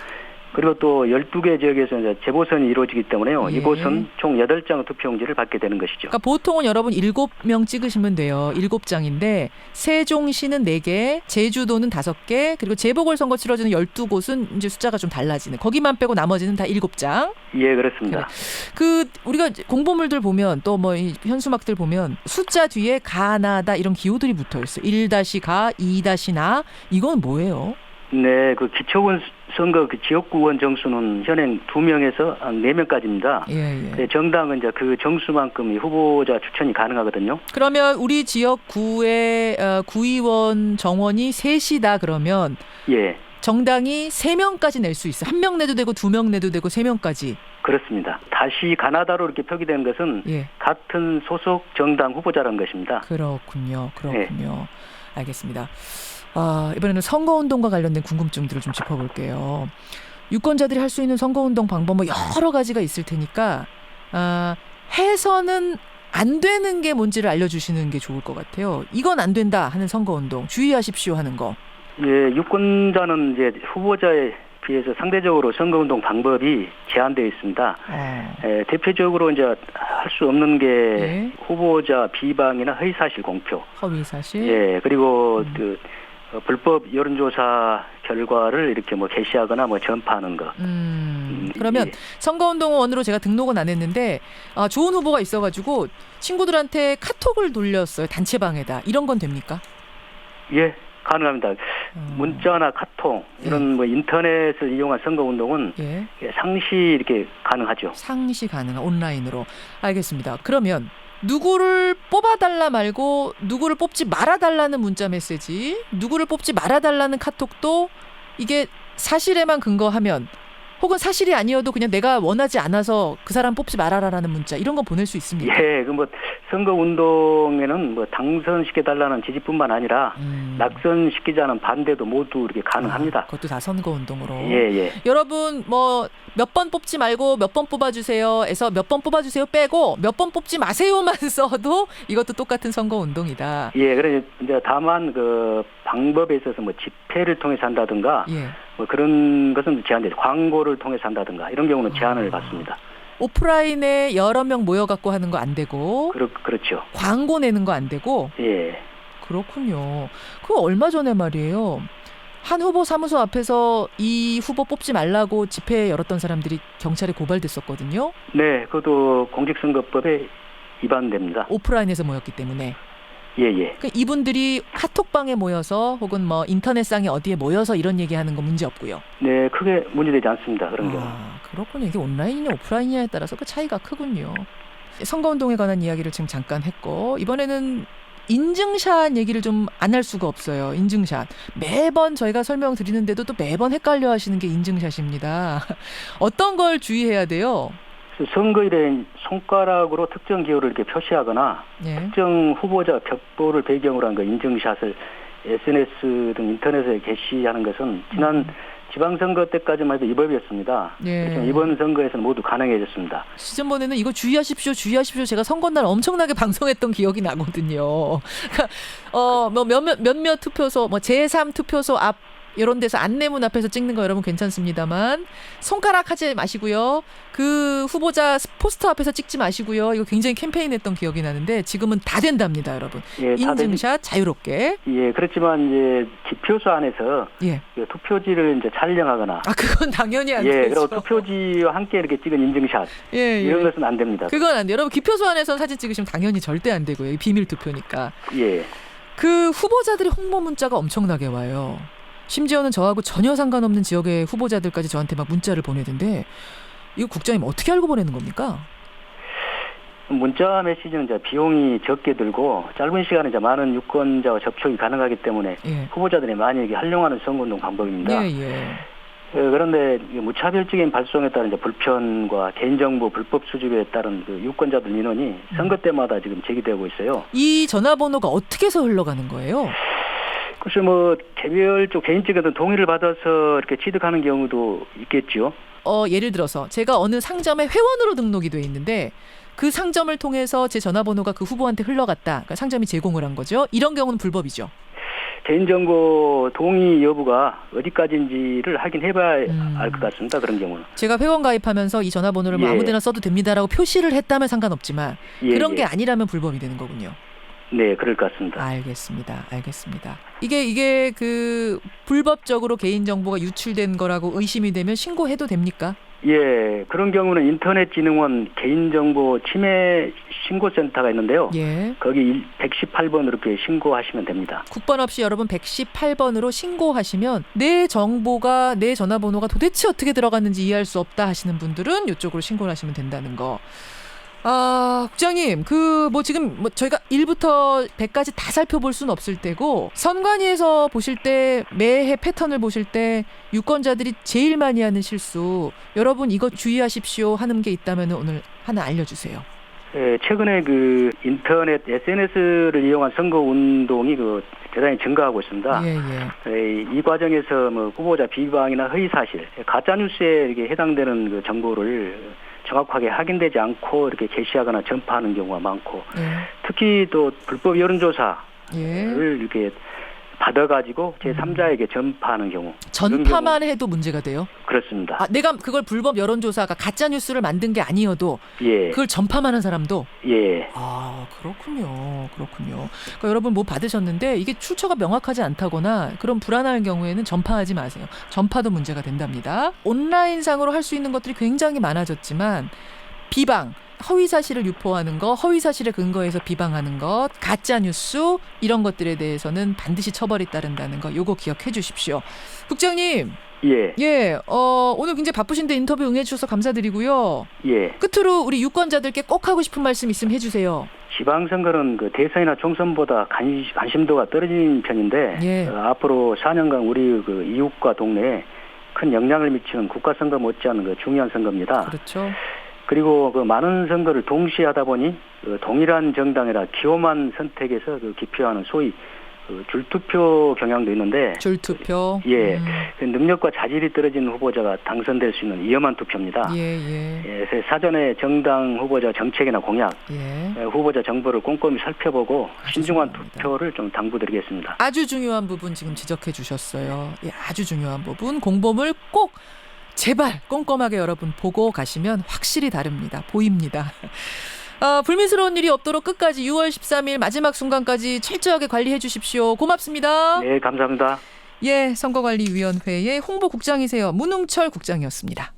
I: 그리고 또 12개 지역에서 이제 재보선이 이루어지기 때문에요.
B: 예.
I: 이곳은 총 8장 투표용지를 받게 되는 것이죠.
B: 그러니까 보통은 여러분 7명 찍으시면 돼요. 7장인데 세종시는 4개, 제주도는 5개, 그리고 재보궐선거 치러지는 12곳은 이제 숫자가 좀 달라지는. 거기만 빼고 나머지는 다 7장.
I: 예, 그렇습니다.
B: 그 우리가 공보물들 보면 또 뭐 현수막들 보면 숫자 뒤에 가나다 이런 기호들이 붙어 있어요. 1-가, 2-나. 이건 뭐예요?
I: 네, 그 기초군 선거 그 지역구 의원 정수는 현행 2명에서 4명까지입니다.
B: 예.
I: 정당은 이제 그 정수만큼 후보자 추천이 가능하거든요.
B: 그러면 우리 지역구의 구의원 정원이 3이다 그러면
I: 예.
B: 정당이 3명까지 낼 수 있어. 1명 내도 되고 2명 내도 되고 3명까지.
I: 그렇습니다. 다시 가나다로 이렇게 표기된 것은 같은 소속 정당 후보자라는 것입니다.
B: 그렇군요. 알겠습니다. 이번에는 선거운동과 관련된 궁금증들을 좀 짚어볼게요. 유권자들이 할 수 있는 선거운동 방법 뭐 여러 가지가 있을 테니까 해서는 안 되는 게 뭔지를 알려주시는 게 좋을 것 같아요. 이건 안 된다 하는 선거운동 주의하십시오 하는 거.
I: 예, 유권자는 이제 후보자에 비해서 상대적으로 선거운동 방법이 제한되어 있습니다. 대표적으로 이제 할 수 없는 게 후보자 비방이나 허위사실 공표.
B: 허위사실.
I: 예, 그리고 불법 여론조사 결과를 이렇게 뭐 게시하거나 뭐 전파하는 거.
B: 그러면 선거운동원으로 제가 등록은 안 했는데 좋은 후보가 있어가지고 친구들한테 카톡을 돌렸어요. 단체방에다. 이런 건 됩니까?
I: 예, 가능합니다. 문자나 카톡 이런 뭐 인터넷을 이용한 선거운동은 상시 이렇게 가능하죠.
B: 상시 가능한 온라인으로. 알겠습니다. 그러면 누구를 뽑아달라 말고 누구를 뽑지 말아달라는 문자 메시지, 누구를 뽑지 말아달라는 카톡도 이게 사실에만 근거하면 혹은 사실이 아니어도 그냥 내가 원하지 않아서 그 사람 뽑지 말아라라는 문자 이런 건 보낼 수 있습니까?
I: 예, 그 뭐 선거 운동에는 뭐 당선시켜달라는 지지뿐만 아니라 낙선시키자는 반대도 모두 이렇게 가능합니다.
B: 그것도 다 선거 운동으로.
I: 예.
B: 여러분 뭐 몇 번 뽑지 말고 몇 번 뽑아주세요에서 몇 번 뽑아주세요 빼고 몇 번 뽑지 마세요만 써도 이것도 똑같은 선거 운동이다.
I: 예, 그래 이제 다만 그 방법에 있어서 뭐 집회를 통해서 한다든가 뭐 그런 것은 제한되죠. 광고를 통해서 한다든가 이런 경우는 제한을 받습니다.
B: 오프라인에 여러 명 모여갖고 하는 거 안 되고.
I: 그렇죠.
B: 광고 내는 거 안 되고.
I: 예.
B: 그렇군요. 그 얼마 전에 말이에요. 한 후보 사무소 앞에서 이 후보 뽑지 말라고 집회 열었던 사람들이 경찰에 고발됐었거든요.
I: 네, 그것도 공직선거법에 위반됩니다.
B: 오프라인에서 모였기 때문에.
I: 예.
B: 그러니까 이분들이 카톡방에 모여서 혹은 뭐 인터넷상에 어디에 모여서 이런 얘기하는 거 문제 없고요.
I: 네, 크게 문제되지 않습니다. 그런 경우.
B: 그렇군요. 이게 온라인이냐 오프라인이냐에 따라서 그 차이가 크군요. 선거운동에 관한 이야기를 지금 잠깐 했고 이번에는 인증샷 얘기를 좀 안 할 수가 없어요. 인증샷. 매번 저희가 설명드리는데도 또 매번 헷갈려 하시는 게 인증샷입니다. 어떤 걸 주의해야 돼요?
I: 선거일에 손가락으로 특정 기호를 이렇게 표시하거나 특정 후보자 벽보를 배경으로 한 그 인증샷을 SNS 등 인터넷에 게시하는 것은 지난 지방선거 때까지만 해도 위법이었습니다. 이번 선거에서는 모두 가능해졌습니다.
B: 지난번에는 이거 주의하십시오. 제가 선거날 엄청나게 방송했던 기억이 나거든요. 그러니까 뭐 몇몇 투표소, 뭐 제3 투표소 앞 이런 데서 안내문 앞에서 찍는 거 여러분 괜찮습니다만 손가락 하지 마시고요. 그 후보자 포스터 앞에서 찍지 마시고요. 이거 굉장히 캠페인했던 기억이 나는데 지금은 다 된답니다, 여러분.
I: 예,
B: 인증샷 자유롭게.
I: 예, 그렇지만 이제 기표소 안에서 그 투표지를 이제 촬영하거나.
B: 그건 당연히 안 되죠.
I: 그리고 투표지와 함께 이렇게 찍은 인증샷 이런 것은 안 됩니다.
B: 그건 안 돼요. 여러분 기표소 안에서 사진 찍으시면 당연히 절대 안 되고요. 비밀 투표니까.
I: 예.
B: 그 후보자들이 홍보 문자가 엄청나게 와요. 심지어는 저하고 전혀 상관없는 지역의 후보자들까지 저한테 막 문자를 보내던데 이거 국장님 어떻게 알고 보내는 겁니까?
I: 문자 메시지는 이제 비용이 적게 들고 짧은 시간에 이제 많은 유권자와 접촉이 가능하기 때문에 후보자들이 많이 이렇게 활용하는 선거운동 방법입니다. 그런데 무차별적인 발송에 따른 이제 불편과 개인정보 불법 수집에 따른 그 유권자들 민원이 선거 때마다 지금 제기되고 있어요.
B: 이 전화번호가 어떻게 해서 흘러가는 거예요?
I: 글쎄 뭐 개별적 개인적인 동의를 받아서 이렇게 취득하는 경우도 있겠죠.
B: 예를 들어서 제가 어느 상점에 회원으로 등록이 돼 있는데 그 상점을 통해서 제 전화번호가 그 후보한테 흘러갔다. 그러니까 상점이 제공을 한 거죠. 이런 경우는 불법이죠.
I: 개인정보 동의 여부가 어디까지인지를 확인해봐야 알 것 같습니다. 그런 경우는.
B: 제가 회원 가입하면서 이 전화번호를 뭐 아무데나 써도 됩니다라고 표시를 했다면 상관없지만 그런 게 아니라면 불법이 되는 거군요.
I: 네, 그럴 것 같습니다.
B: 알겠습니다. 이게 그 불법적으로 개인정보가 유출된 거라고 의심이 되면 신고해도 됩니까?
I: 예, 그런 경우는 인터넷진흥원 개인정보 침해 신고센터가 있는데요. 거기 118번으로 이렇게 신고하시면 됩니다.
B: 국번 없이 여러분 118번으로 신고하시면 내 정보가 내 전화번호가 도대체 어떻게 들어갔는지 이해할 수 없다 하시는 분들은 이쪽으로 신고를 하시면 된다는 거. 국장님, 지금 저희가 1부터 100까지 다 살펴볼 수는 없을 때고, 선관위에서 보실 때, 매해 패턴을 보실 때, 유권자들이 제일 많이 하는 실수, 여러분 이거 주의하십시오 하는 게 있다면 오늘 하나 알려주세요.
I: 최근에 그 인터넷 SNS를 이용한 선거 운동이 대단히 증가하고 있습니다. 이 과정에서 후보자 비방이나 허위 사실, 가짜 뉴스에 이렇게 해당되는 그 정보를 정확하게 확인되지 않고 이렇게 게시하거나 전파하는 경우가 많고 특히 또 불법 여론조사를 이렇게 받아가지고 제3자에게 전파하는 경우.
B: 전파만 해도 문제가 돼요?
I: 그렇습니다.
B: 내가 그걸 불법 여론조사가 가짜 뉴스를 만든 게 아니어도 그걸 전파만 한 사람도? 그렇군요. 그러니까 여러분 뭐 받으셨는데 이게 출처가 명확하지 않다거나 그런 불안할 경우에는 전파하지 마세요. 전파도 문제가 된답니다. 온라인상으로 할 수 있는 것들이 굉장히 많아졌지만 비방, 허위 사실을 유포하는 거, 허위 사실에 근거해서 비방하는 것, 가짜 뉴스 이런 것들에 대해서는 반드시 처벌이 따른다는 거 요거 기억해 주십시오. 국장님. 오늘 굉장히 바쁘신데 인터뷰 응해 주셔서 감사드리고요. 끝으로 우리 유권자들께 꼭 하고 싶은 말씀 있으면 해 주세요.
I: 지방선거는 그 대선이나 총선보다 관심도가 떨어진 편인데 앞으로 4년간 우리 그 이웃과 동네에 큰 영향을 미치는 국가선거 못지않은 그 중요한 선거입니다.
B: 그렇죠.
I: 그리고 그 많은 선거를 동시에 하다 보니 그 동일한 정당이라 기호만 선택해서 그 기표하는 소위 그 줄투표 경향도 있는데
B: 줄투표.
I: 예, 그 능력과 자질이 떨어진 후보자가 당선될 수 있는 위험한 투표입니다. 그래서 사전에 정당 후보자 정책이나 공약, 후보자 정보를 꼼꼼히 살펴보고 신중한 투표를 좀 당부드리겠습니다.
B: 아주 중요한 부분 지금 지적해 주셨어요. 예, 아주 중요한 부분. 공보물 꼭 제발 꼼꼼하게 여러분 보고 가시면 확실히 다릅니다. 보입니다. 불미스러운 일이 없도록 끝까지 6월 13일 마지막 순간까지 철저하게 관리해 주십시오. 고맙습니다.
I: 네, 감사합니다.
B: 예, 선거관리위원회의 홍보국장이세요. 문웅철 국장이었습니다.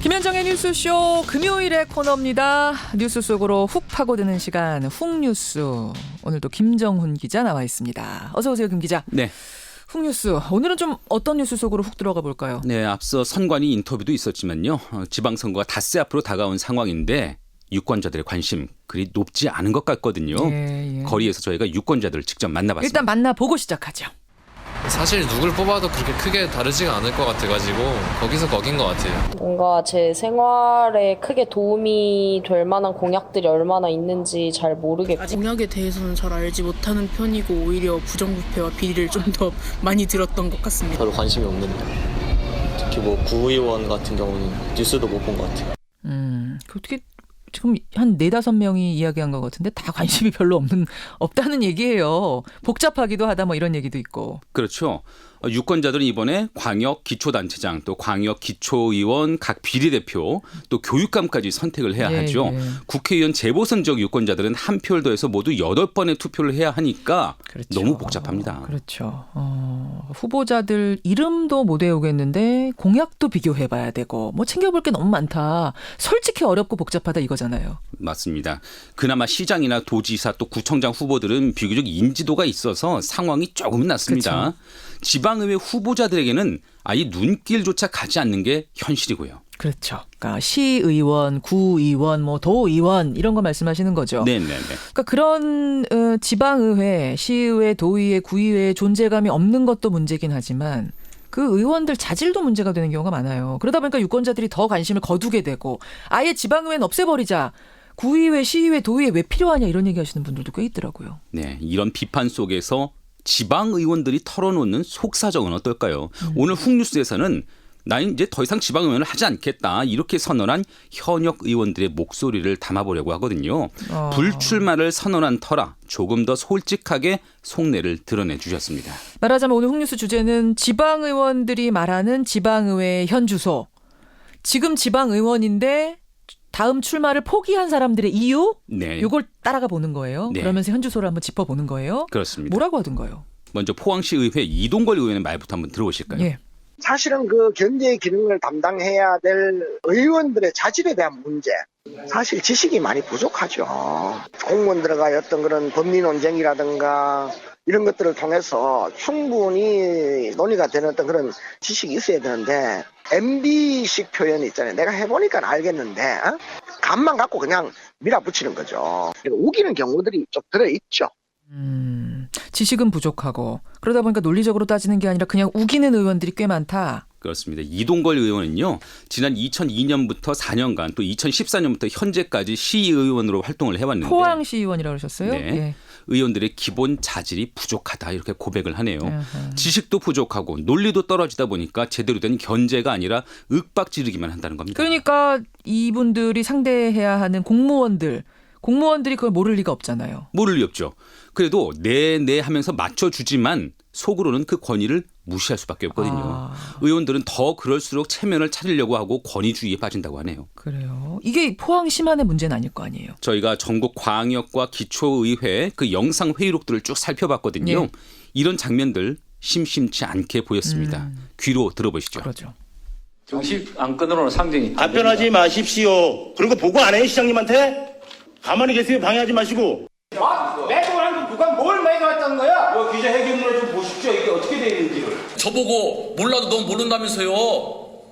B: 김현정의 뉴스쇼 금요일의 코너입니다. 뉴스 속으로 훅 파고드는 시간 훅뉴스. 오늘도 김정훈 기자 나와 있습니다. 어서 오세요, 김 기자.
J: 네.
B: 훅뉴스. 오늘은 좀 어떤 뉴스 속으로 훅 들어가 볼까요?
J: 네, 앞서 선관위 인터뷰도 있었지만요. 지방선거가 닷새 앞으로 다가온 상황인데 유권자들의 관심 그리 높지 않은 것 같거든요. 거리에서 저희가 유권자들을 직접 만나봤습니다.
B: 일단 만나보고 시작하죠.
K: 사실 누굴 뽑아도 그렇게 크게 다르지가 않을 것 같아가지고 거기서 거긴 것 같아요.
L: 뭔가 제 생활에 크게 도움이 될 만한 공약들이 얼마나 있는지 잘 모르겠고
M: 공약에 대해서는 잘 알지 못하는 편이고 오히려 부정부패와 비리를 좀 더 많이 들었던 것 같습니다.
N: 별로 관심이 없는데 특히 뭐 구의원 같은 경우는 뉴스도 못 본 것 같아요.
B: 어떻게 지금 한 4-5명이 이야기한 것 같은데 다 관심이 별로 없다는 얘기예요. 복잡하기도 하다 뭐 이런 얘기도 있고.
J: 그렇죠. 유권자들은 이번에 광역 기초단체장 또 광역 기초의원 각 비례대표 또 교육감까지 선택을 해야 하죠. 국회의원 재보선 지역 유권자들은 한 표를 더해서 모두 8번의 투표를 해야 하니까 너무 복잡합니다.
B: 그렇죠. 후보자들 이름도 못 외우겠는데 공약도 비교해봐야 되고 뭐 챙겨볼 게 너무 많다. 솔직히 어렵고 복잡하다 이거잖아요.
J: 맞습니다. 그나마 시장이나 도지사 또 구청장 후보들은 비교적 인지도가 있어서 상황이 조금은 낫습니다.
B: 그렇죠.
J: 지방의회 후보자들에게는 아예 눈길조차 가지 않는 게 현실이고요.
B: 그렇죠. 그러니까 시의원, 구의원, 뭐 도의원 이런 거 말씀하시는 거죠.
J: 네네네.
B: 그러니까 그런 지방의회, 시의회, 도의회, 구의회의 존재감이 없는 것도 문제긴 하지만 그 의원들 자질도 문제가 되는 경우가 많아요. 그러다 보니까 유권자들이 더 관심을 거두게 되고 아예 지방의회는 없애버리자. 구의회, 시의회, 도의회 왜 필요하냐 이런 얘기하시는 분들도 꽤 있더라고요.
J: 네, 이런 비판 속에서 지방 의원들이 털어놓는 속사정은 어떨까요? 오늘 훅뉴스에서는 나는 이제 더 이상 지방 의원을 하지 않겠다 이렇게 선언한 현역 의원들의 목소리를 담아보려고 하거든요. 불출마를 선언한 터라 조금 더 솔직하게 속내를 드러내 주셨습니다.
B: 말하자면 오늘 훅뉴스 주제는 지방 의원들이 말하는 지방의회 현 주소. 지금 지방 의원인데 다음 출마를 포기한 사람들의 이유?
J: 네.
B: 이걸 따라가 보는 거예요.
J: 네.
B: 그러면서 현 주소를 한번 짚어보는 거예요.
J: 그렇습니다.
B: 뭐라고 하던가요?
J: 먼저 포항시 의회 이동걸 의원의 말부터 한번 들어보실까요?
B: 예.
O: 사실은 그 경제 기능을 담당해야 될 의원들의 자질에 대한 문제. 사실 지식이 많이 부족하죠. 공무원들과 어떤 그런 법리 논쟁이라든가 이런 것들을 통해서 충분히 논의가 되는 어떤 그런 지식이 있어야 되는데 MB식 표현이 있잖아요. 내가 해보니까 알겠는데 감만 갖고 그냥 밀어붙이는 거죠. 우기는 경우들이 좀 들어있죠.
B: 지식은 부족하고 그러다 보니까 논리적으로 따지는 게 아니라 그냥 우기는 의원들이 꽤 많다.
J: 그렇습니다. 이동걸 의원은요. 지난 2002년부터 4년간 또 2014년부터 현재까지 시의원으로 활동을 해왔는데
B: 포항시의원이라고 하셨어요?
J: 네.
B: 예.
J: 의원들의 기본 자질이 부족하다 이렇게 고백을 하네요. 지식도 부족하고 논리도 떨어지다 보니까 제대로 된 견제가 아니라 윽박지르기만 한다는 겁니다.
B: 그러니까 이분들이 상대해야 하는 공무원들이 그걸 모를 리가 없잖아요.
J: 모를 리 없죠. 그래도 네 하면서 맞춰주지만 속으로는 그 권위를 무시할 수밖에 없거든요. 의원들은 더 그럴수록 체면을 차리려고 하고 권위주의에 빠진다고 하네요.
B: 그래요. 이게 포항시만의 문제는 아닐 거 아니에요.
J: 저희가 전국 광역과 기초의회 그 영상 회의록들을 쭉 살펴봤거든요. 예. 이런 장면들 심심치 않게 보였습니다. 귀로 들어보시죠.
B: 그렇죠.
P: 정식 안건으로는 상정이
Q: 답변하지 마십시오. 그런 거 보고 안 해요, 시장님한테? 가만히 계세요. 방해하지 마시고.
R: 매도한 거 누가 뭘 매도했다는 거야?
Q: 기자 회견문을 좀 보십시오. 이게 어떻게 되어 있는지를.
A: 저보고 몰라도 넌 모른다면서요.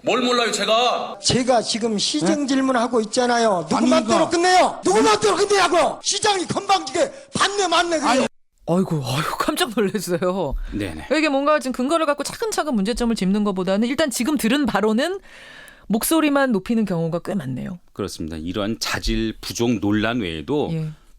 S: 뭘 몰라요, 제가?
T: 제가 지금 시정 질문하고 있잖아요. 누구 맘대로 끝내요? 누구 맘대로 끝내냐고! 시장이 건방지게 맞네 그래요.
B: 아이고 깜짝 놀랐어요.
J: 네네.
B: 이게 뭔가 지금 근거를 갖고 차근차근 문제점을 짚는 것보다는 일단 지금 들은 바로는 목소리만 높이는 경우가 꽤 많네요.
J: 그렇습니다. 이러한 자질 부족 논란 외에도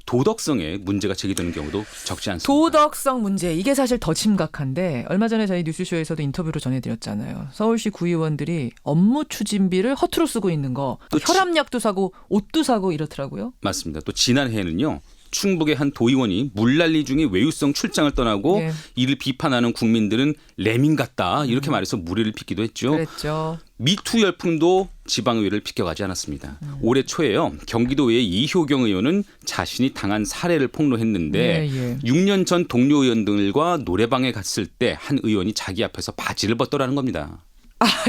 J: 도덕성에 문제가 제기되는 경우도 적지 않습니다.
B: 도덕성 문제 이게 사실 더 심각한데 얼마 전에 저희 뉴스쇼에서도 인터뷰로 전해드렸잖아요. 서울시 구의원들이 업무 추진비를 허투루 쓰고 있는 거 혈압약도 사고 옷도 사고 이렇더라고요.
J: 맞습니다. 또 지난해에는요. 충북의 한 도의원이 물난리 중에 외유성 출장을 떠나고 이를 비판하는 국민들은 레민 같다 이렇게 말해서 물의를 빚기도 했죠.
B: 그랬죠.
J: 미투 열풍도 지방의회를 비껴가지 않았습니다. 올해 초에요. 경기도의회 이효경 의원은 자신이 당한 사례를 폭로했는데 6년 전 동료 의원들과 노래방에 갔을 때 한 의원이 자기 앞에서 바지를 벗더라는 겁니다.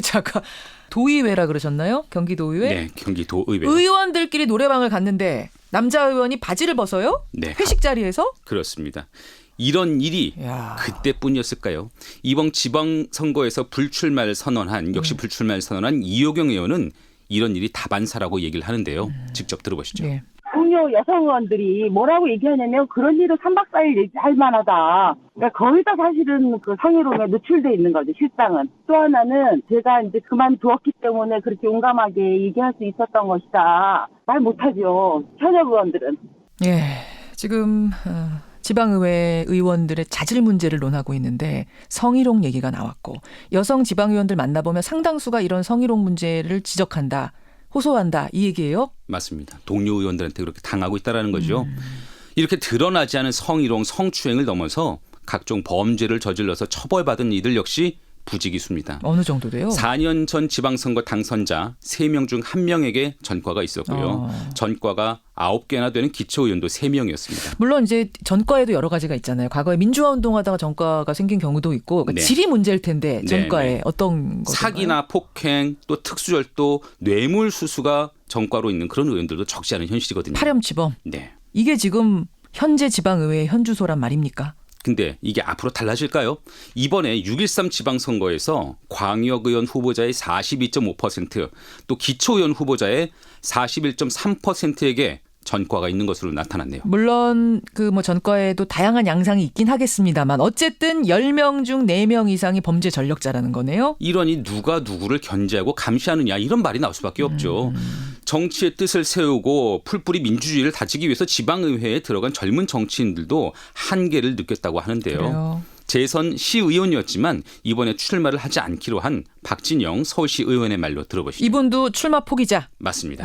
B: 잠깐. 도의회라 그러셨나요? 경기도의회?
J: 네, 경기도의회.
B: 의원들끼리 노래방을 갔는데 남자 의원이 바지를 벗어요?
J: 네.
B: 회식 자리에서?
J: 그렇습니다. 이런 일이 그때뿐이었을까요? 이번 지방선거에서 불출마를 선언한 이효경 의원은 이런 일이 다반사라고 얘기를 하는데요. 직접 들어보시죠.
U: 동료 여성 의원들이 뭐라고 얘기하냐면 그런 일은 3박 4일 얘기할 만하다. 그러니까 거의 다 사실은 그 성희롱에 노출돼 있는 거죠, 실상은. 또 하나는 제가 이제 그만두었기 때문에 그렇게 용감하게 얘기할 수 있었던 것이다. 말 못하죠, 현역 의원들은.
B: 지금 지방의회 의원들의 자질 문제를 논하고 있는데 성희롱 얘기가 나왔고 여성 지방의원들 만나보면 상당수가 이런 성희롱 문제를 지적한다. 호소한다 이 얘기예요?
J: 맞습니다. 동료 의원들한테 그렇게 당하고 있다는 거죠. 이렇게 드러나지 않은 성희롱, 성추행을 넘어서 각종 범죄를 저질러서 처벌받은 이들 역시 부지기수입니다.
B: 어느 정도 돼요?
J: 4년 전 지방선거 당선자 3명 중 1명에게 전과가 있었고요. 전과가 9개나 되는 기초의원도 3명이었습니다.
B: 물론 이제 전과에도 여러 가지가 있잖아요. 과거에 민주화 운동하다가 전과가 생긴 경우도 있고 그러니까 질이 문제일 텐데 전과에 어떤 것인가요?
J: 사기나 폭행 또 특수절도 뇌물수수가 전과로 있는 그런 의원들도 적지 않은 현실이거든요.
B: 파렴치범.
J: 네.
B: 이게 지금 현재 지방의회의 현주소란 말입니까?
J: 근데 이게 앞으로 달라질까요? 이번에 6.13 지방선거에서 광역의원 후보자의 42.5% 또 기초의원 후보자의 41.3%에게 전과가 있는 것으로 나타났네요.
B: 물론 그 뭐 전과에도 다양한 양상이 있긴 하겠습니다만 어쨌든 10명 중 4명 이상이 범죄 전력자라는 거네요.
J: 이러니 누가 누구를 견제하고 감시하느냐 이런 말이 나올 수밖에 없죠. 정치의 뜻을 세우고 풀뿌리 민주주의를 다지기 위해서 지방의회에 들어간 젊은 정치인들도 한계를 느꼈다고 하는데요.
B: 그래요.
J: 재선 시의원이었지만 이번에 출마를 하지 않기로 한 박진영 서울시 의원의 말로 들어보시죠.
B: 이분도 출마 포기자.
J: 맞습니다.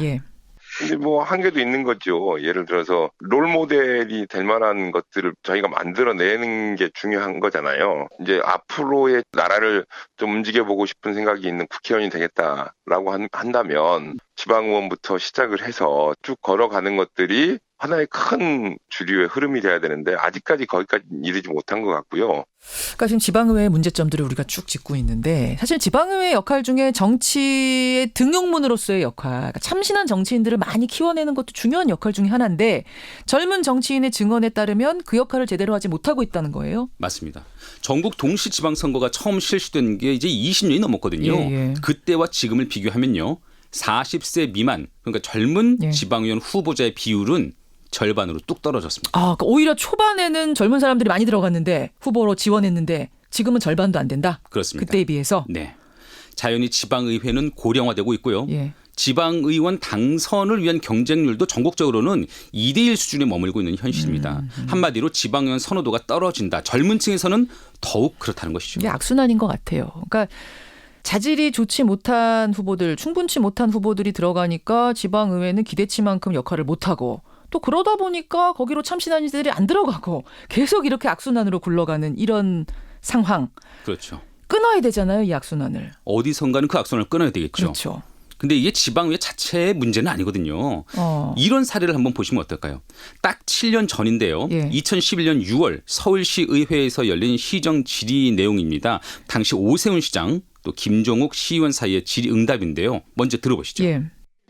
V: 근데 뭐 한계도 있는 거죠. 예를 들어서 롤 모델이 될 만한 것들을 저희가 만들어내는 게 중요한 거잖아요. 이제 앞으로의 나라를 좀 움직여보고 싶은 생각이 있는 국회의원이 되겠다라고 한다면 지방의원부터 시작을 해서 쭉 걸어가는 것들이 하나의 큰 주류의 흐름이 돼야 되는데 아직까지 거기까지 이르지 못한 것 같고요.
B: 그러니까 지금 지방의회의 문제점들을 우리가 쭉 짚고 있는데 사실 지방의회 역할 중에 정치의 등용문으로서의 역할, 그러니까 참신한 정치인들을 많이 키워내는 것도 중요한 역할 중에 하나인데 젊은 정치인의 증언에 따르면 그 역할을 제대로 하지 못하고 있다는 거예요?
J: 맞습니다. 전국 동시 지방선거가 처음 실시된 게 이제 20년이 넘었거든요. 그때와 지금을 비교하면요. 40세 미만 그러니까 젊은 지방의원 후보자의 비율은 절반으로 뚝 떨어졌습니다.
B: 그러니까 오히려 초반에는 젊은 사람들이 많이 들어갔는데 후보로 지원했는데 지금은 절반도 안 된다?
J: 그렇습니다.
B: 그때에 비해서?
J: 네. 자연히 지방의회는 고령화되고 있고요. 지방의원 당선을 위한 경쟁률도 전국적으로는 2대1 수준에 머물고 있는 현실입니다. 한마디로 지방의원 선호도가 떨어진다. 젊은 층에서는 더욱 그렇다는 것이죠.
B: 이게 악순환인 것 같아요. 그러니까 자질이 좋지 못한 후보들, 충분치 못한 후보들이 들어가니까 지방의회는 기대치만큼 역할을 못하고 또 그러다 보니까 거기로 참신한 이들이 안 들어가고 계속 이렇게 악순환으로 굴러가는 이런 상황.
J: 그렇죠.
B: 끊어야 되잖아요, 이 악순환을.
J: 어디선가는 그 악순환을 끊어야 되겠죠.
B: 그렇죠.
J: 근데 이게 지방의회 자체의 문제는 아니거든요. 이런 사례를 한번 보시면 어떨까요? 딱 7년 전인데요. 2011년 6월 서울시 의회에서 열린 시정 질의 내용입니다. 당시 오세훈 시장 또 김종욱 시의원 사이의 질의응답인데요. 먼저 들어보시죠.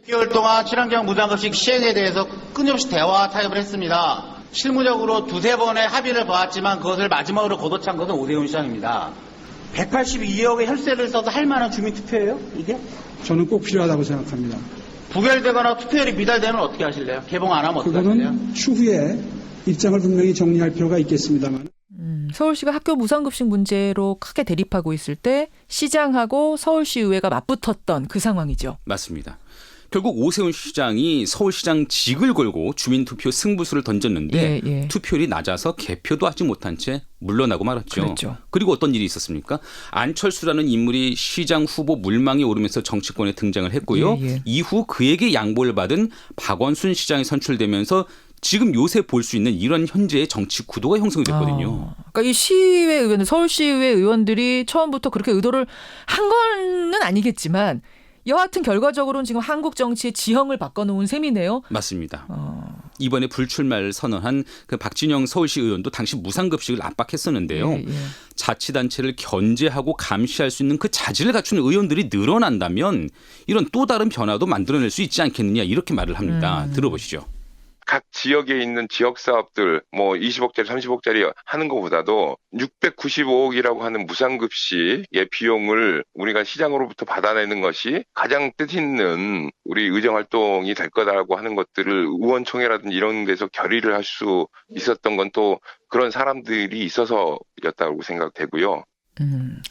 R: 6개월 동안 친환경 무상급식 시행에 대해서 끊임없이 대화 타협을 했습니다. 실무적으로 두세 번의 합의를 보았지만 그것을 마지막으로 거둬찬 것은 오세훈 시장입니다. 182억의 혈세를 써도 할 만한 주민투표예요, 이게?
C: 저는 꼭 필요하다고 생각합니다.
R: 부결되거나 투표율이 미달되면 어떻게 하실래요? 개봉 안 하면 어떻게 하실래요?
C: 그거는 추후에 입장을 분명히 정리할 필요가 있겠습니다만.
B: 서울시가 학교 무상급식 문제로 크게 대립하고 있을 때 시장하고 서울시의회가 맞붙었던 그 상황이죠.
J: 맞습니다. 결국 오세훈 시장이 서울시장직을 걸고 주민투표 승부수를 던졌는데 투표율이 낮아서 개표도 하지 못한 채 물러나고 말았죠.
B: 그렇죠.
J: 그리고 어떤 일이 있었습니까? 안철수라는 인물이 시장 후보 물망에 오르면서 정치권에 등장을 했고요. 이후 그에게 양보를 받은 박원순 시장이 선출되면서 지금 요새 볼 수 있는 이런 현재의 정치 구도가 형성이 됐거든요.
B: 그러니까 이 시의회 의원, 서울시의회 의원들이 처음부터 그렇게 의도를 한 건 아니겠지만 여하튼 결과적으로는 지금 한국 정치의 지형을 바꿔놓은 셈이네요.
J: 맞습니다. 이번에 불출마를 선언한 그 박진영 서울시 의원도 당시 무상급식을 압박했었는데요. 자치단체를 견제하고 감시할 수 있는 그 자질을 갖춘 의원들이 늘어난다면 이런 또 다른 변화도 만들어낼 수 있지 않겠느냐 이렇게 말을 합니다. 들어보시죠.
V: 각 지역에 있는 지역 사업들 뭐 20억짜리 30억짜리 하는 것보다도 695억이라고 하는 무상급식의 비용을 우리가 시장으로부터 받아내는 것이 가장 뜻있는 우리 의정활동이 될 거다라고 하는 것들을 의원총회라든지 이런 데서 결의를 할 수 있었던 건 또 그런 사람들이 있어서였다고 생각되고요.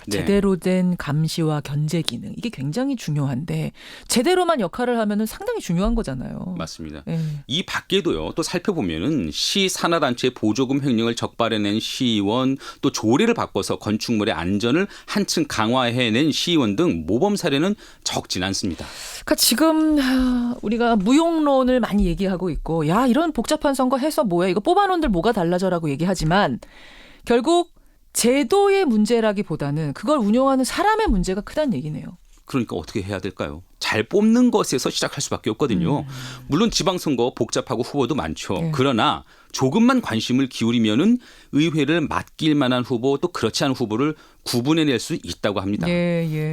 B: 제대로 된 감시와 견제 기능 이게 굉장히 중요한데 제대로만 역할을 하면은 상당히 중요한 거잖아요.
J: 맞습니다. 이 밖에도요. 또 살펴보면은 시 산하단체 보조금 횡령을 적발해낸 시의원 또 조례를 바꿔서 건축물의 안전을 한층 강화해낸 시의원 등 모범 사례는 적진 않습니다.
B: 그러니까 지금 우리가 무용론을 많이 얘기하고 있고 야 이런 복잡한 선거 해서 뭐야 이거 뽑아놓은들 뭐가 달라져라고 얘기하지만 결국 제도의 문제라기보다는 그걸 운영하는 사람의 문제가 크다는 얘기네요.
J: 그러니까 어떻게 해야 될까요? 잘 뽑는 것에서 시작할 수밖에 없거든요. 물론 지방선거 복잡하고 후보도 많죠. 그러나 조금만 관심을 기울이면은 의회를 맡길 만한 후보 또 그렇지 않은 후보를 구분해낼 수 있다고 합니다.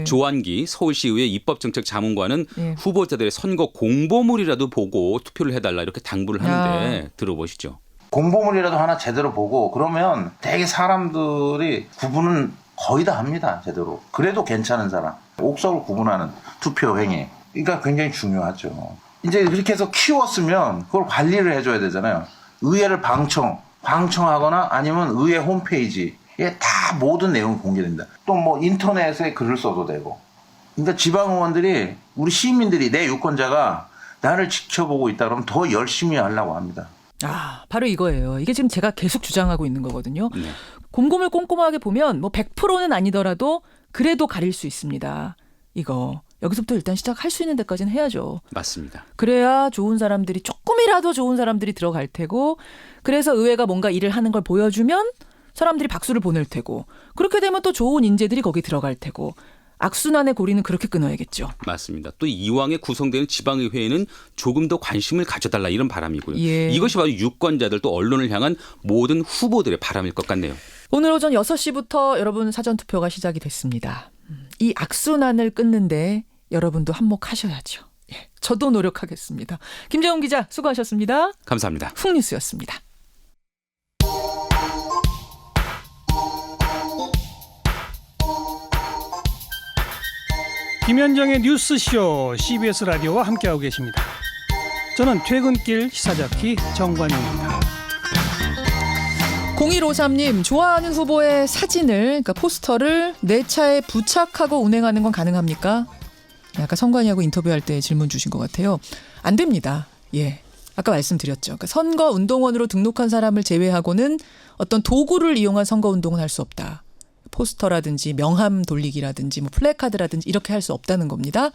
J: 조한기 서울시의회 입법정책자문관은 후보자들의 선거 공보물이라도 보고 투표를 해달라 이렇게 당부를 하는데 들어보시죠.
S: 공보물이라도 하나 제대로 보고 그러면 되게 사람들이 구분은 거의 다 합니다. 제대로. 그래도 괜찮은 사람. 옥석을 구분하는 투표 행위. 그러니까 굉장히 중요하죠. 이제 그렇게 해서 키웠으면 그걸 관리를 해줘야 되잖아요. 의회를 방청하거나 아니면 의회 홈페이지에 다 모든 내용이 공개됩니다. 또 뭐 인터넷에 글을 써도 되고. 그러니까 지방의원들이 우리 시민들이 내 유권자가 나를 지켜보고 있다 그러면 더 열심히 하려고 합니다.
B: 바로 이거예요. 이게 지금 제가 계속 주장하고 있는 거거든요. 곰곰을 꼼꼼하게 보면 뭐 100%는 아니더라도 그래도 가릴 수 있습니다. 이거 여기서부터 일단 시작할 수 있는 데까지는 해야죠.
J: 맞습니다.
B: 그래야 좋은 사람들이 조금이라도 좋은 사람들이 들어갈 테고 그래서 의회가 뭔가 일을 하는 걸 보여주면 사람들이 박수를 보낼 테고 그렇게 되면 또 좋은 인재들이 거기 들어갈 테고 악순환의 고리는 그렇게 끊어야겠죠.
J: 맞습니다. 또 이왕에 구성되는 지방의회에는 조금 더 관심을 가져달라 이런 바람이고요. 이것이 바로 유권자들 또 언론을 향한 모든 후보들의 바람일 것 같네요.
B: 오늘 오전 6시부터 여러분 사전투표가 시작이 됐습니다. 이 악순환을 끊는데 여러분도 한몫하셔야죠. 저도 노력하겠습니다. 김재훈 기자 수고하셨습니다.
J: 감사합니다.
B: 훅뉴스였습니다.
W: 김현정의 뉴스쇼 CBS 라디오와 함께하고 계십니다. 저는 퇴근길 시사자키 정관용입니다.
B: 0153님 좋아하는 후보의 사진을 그러니까 포스터를 내 차에 부착하고 운행하는 건 가능합니까? 아까 성관이하고 인터뷰할 때 질문 주신 것 같아요. 안 됩니다. 아까 말씀드렸죠. 그러니까 선거운동원으로 등록한 사람을 제외하고는 어떤 도구를 이용한 선거운동은 할 수 없다. 포스터라든지 명함 돌리기라든지 뭐 플래카드라든지 이렇게 할 수 없다는 겁니다.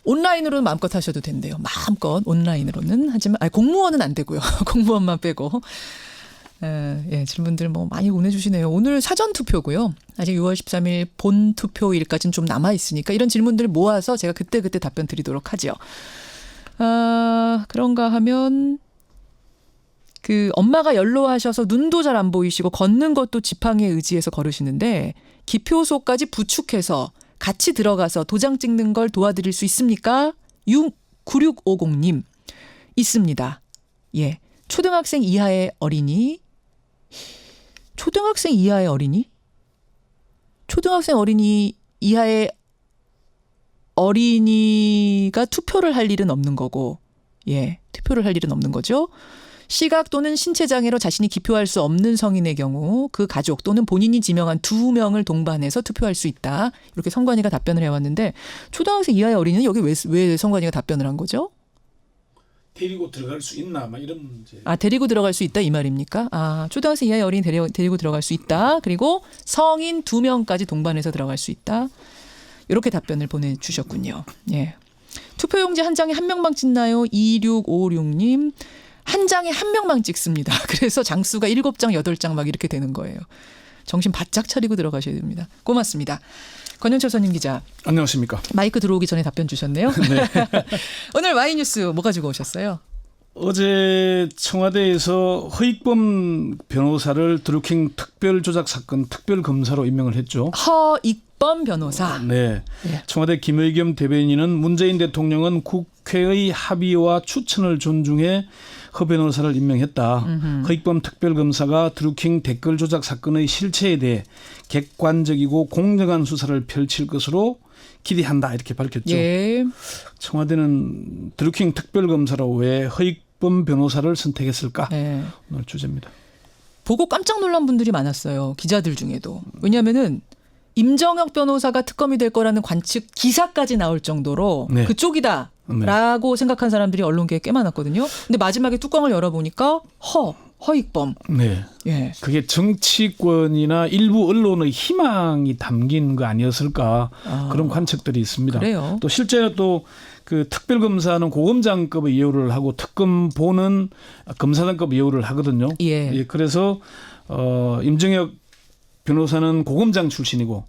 B: 온라인으로는 마음껏 하셔도 된대요. 마음껏 온라인으로는. 하지만 공무원은 안 되고요. 공무원만 빼고. 질문들 뭐 많이 보내주시네요. 오늘 사전투표고요. 아직 6월 13일 본투표일까지는 좀 남아있으니까 이런 질문들을 모아서 제가 그때그때 답변 드리도록 하죠. 그런가 하면 엄마가 연로하셔서 눈도 잘 안 보이시고 걷는 것도 지팡이에 의지해서 걸으시는데 기표소까지 부축해서 같이 들어가서 도장 찍는 걸 도와드릴 수 있습니까? 9650님 있습니다. 초등학생 이하의 어린이 초등학생 어린이 이하의 어린이가 투표를 할 일은 없는 거고, 예, 투표를 할 일은 없는 거죠. 시각 또는 신체 장애로 자신이 기표할 수 없는 성인의 경우 그 가족 또는 본인이 지명한 2명을 동반해서 투표할 수 있다. 이렇게 선관위가 답변을 해왔는데 초등학생 이하의 어린이는 여기 왜 선관위가 답변을 한 거죠?
W: 데리고 들어갈 수 있나 막 이런 문제.
B: 데리고 들어갈 수 있다 이 말입니까? 초등학생 이하의 어린이 데리고 들어갈 수 있다. 그리고 성인 2명까지 동반해서 들어갈 수 있다. 이렇게 답변을 보내주셨군요. 예. 투표용지 한 장에 한 명만 찍나요? 2656님. 한 장에 한 명만 찍습니다. 그래서 장수가 7장, 8장 막 이렇게 되는 거예요. 정신 바짝 차리고 들어가셔야 됩니다. 고맙습니다. 권영철 선임 기자.
W: 안녕하십니까.
B: 마이크 들어오기 전에 답변 주셨네요. 네. 오늘 와이뉴스 뭐 가지고 오셨어요?
W: 어제 청와대에서 허익범 변호사를 드루킹 특별조작 사건 특별검사로 임명을 했죠.
B: 허익범 변호사.
W: 네. 청와대 김의겸 대변인은 문재인 대통령은 국회의 합의와 추천을 존중해 허 변호사를 임명했다. 허익범 특별검사가 드루킹 댓글 조작 사건의 실체에 대해 객관적이고 공정한 수사를 펼칠 것으로 기대한다 이렇게 밝혔죠.
B: 예.
W: 청와대는 드루킹 특별검사로 왜 허익범 변호사를 선택했을까?
B: 네.
W: 오늘 주제입니다.
B: 보고 깜짝 놀란 분들이 많았어요. 기자들 중에도. 왜냐하면은 임정혁 변호사가 특검이 될 거라는 관측 기사까지 나올 정도로
W: 네.
B: 그쪽이다 라고 생각한 사람들이 언론계에 꽤 많았거든요. 근데 마지막에 뚜껑을 열어보니까 허익범.
W: 네.
B: 예.
W: 그게 정치권이나 일부 언론의 희망이 담긴 거 아니었을까 그런 관측들이 있습니다.
B: 그래요.
W: 또 실제로 또 그 특별검사는 고검장급의 예우를 하고 특검보는 검사장급 예우를 하거든요.
B: 예.
W: 그래서 임정혁 변호사는 고검장 출신이고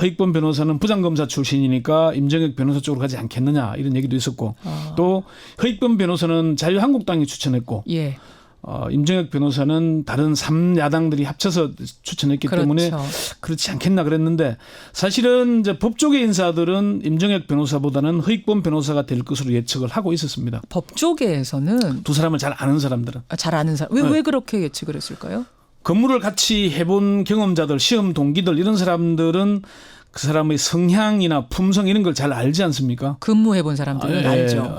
W: 허익범 변호사는 부장검사 출신이니까 임정혁 변호사 쪽으로 가지 않겠느냐 이런 얘기도 있었고 또 허익범 변호사는 자유한국당이 추천했고
B: 예.
W: 임정혁 변호사는 다른 3야당들이 합쳐서 추천했기
B: 그렇죠.
W: 때문에 그렇지 않겠나 그랬는데 사실은 이제 법조계 인사들은 임정혁 변호사보다는 허익범 변호사가 될 것으로 예측을 하고 있었습니다.
B: 법조계에서는
W: 두 사람을 잘 아는 사람들은.
B: 잘 아는 사람. 왜 그렇게 예측을 했을까요?
W: 근무를 같이 해본 경험자들, 시험 동기들 이런 사람들은 그 사람의 성향이나 품성 이런 걸 잘 알지 않습니까?
B: 근무해본 사람들은 알죠.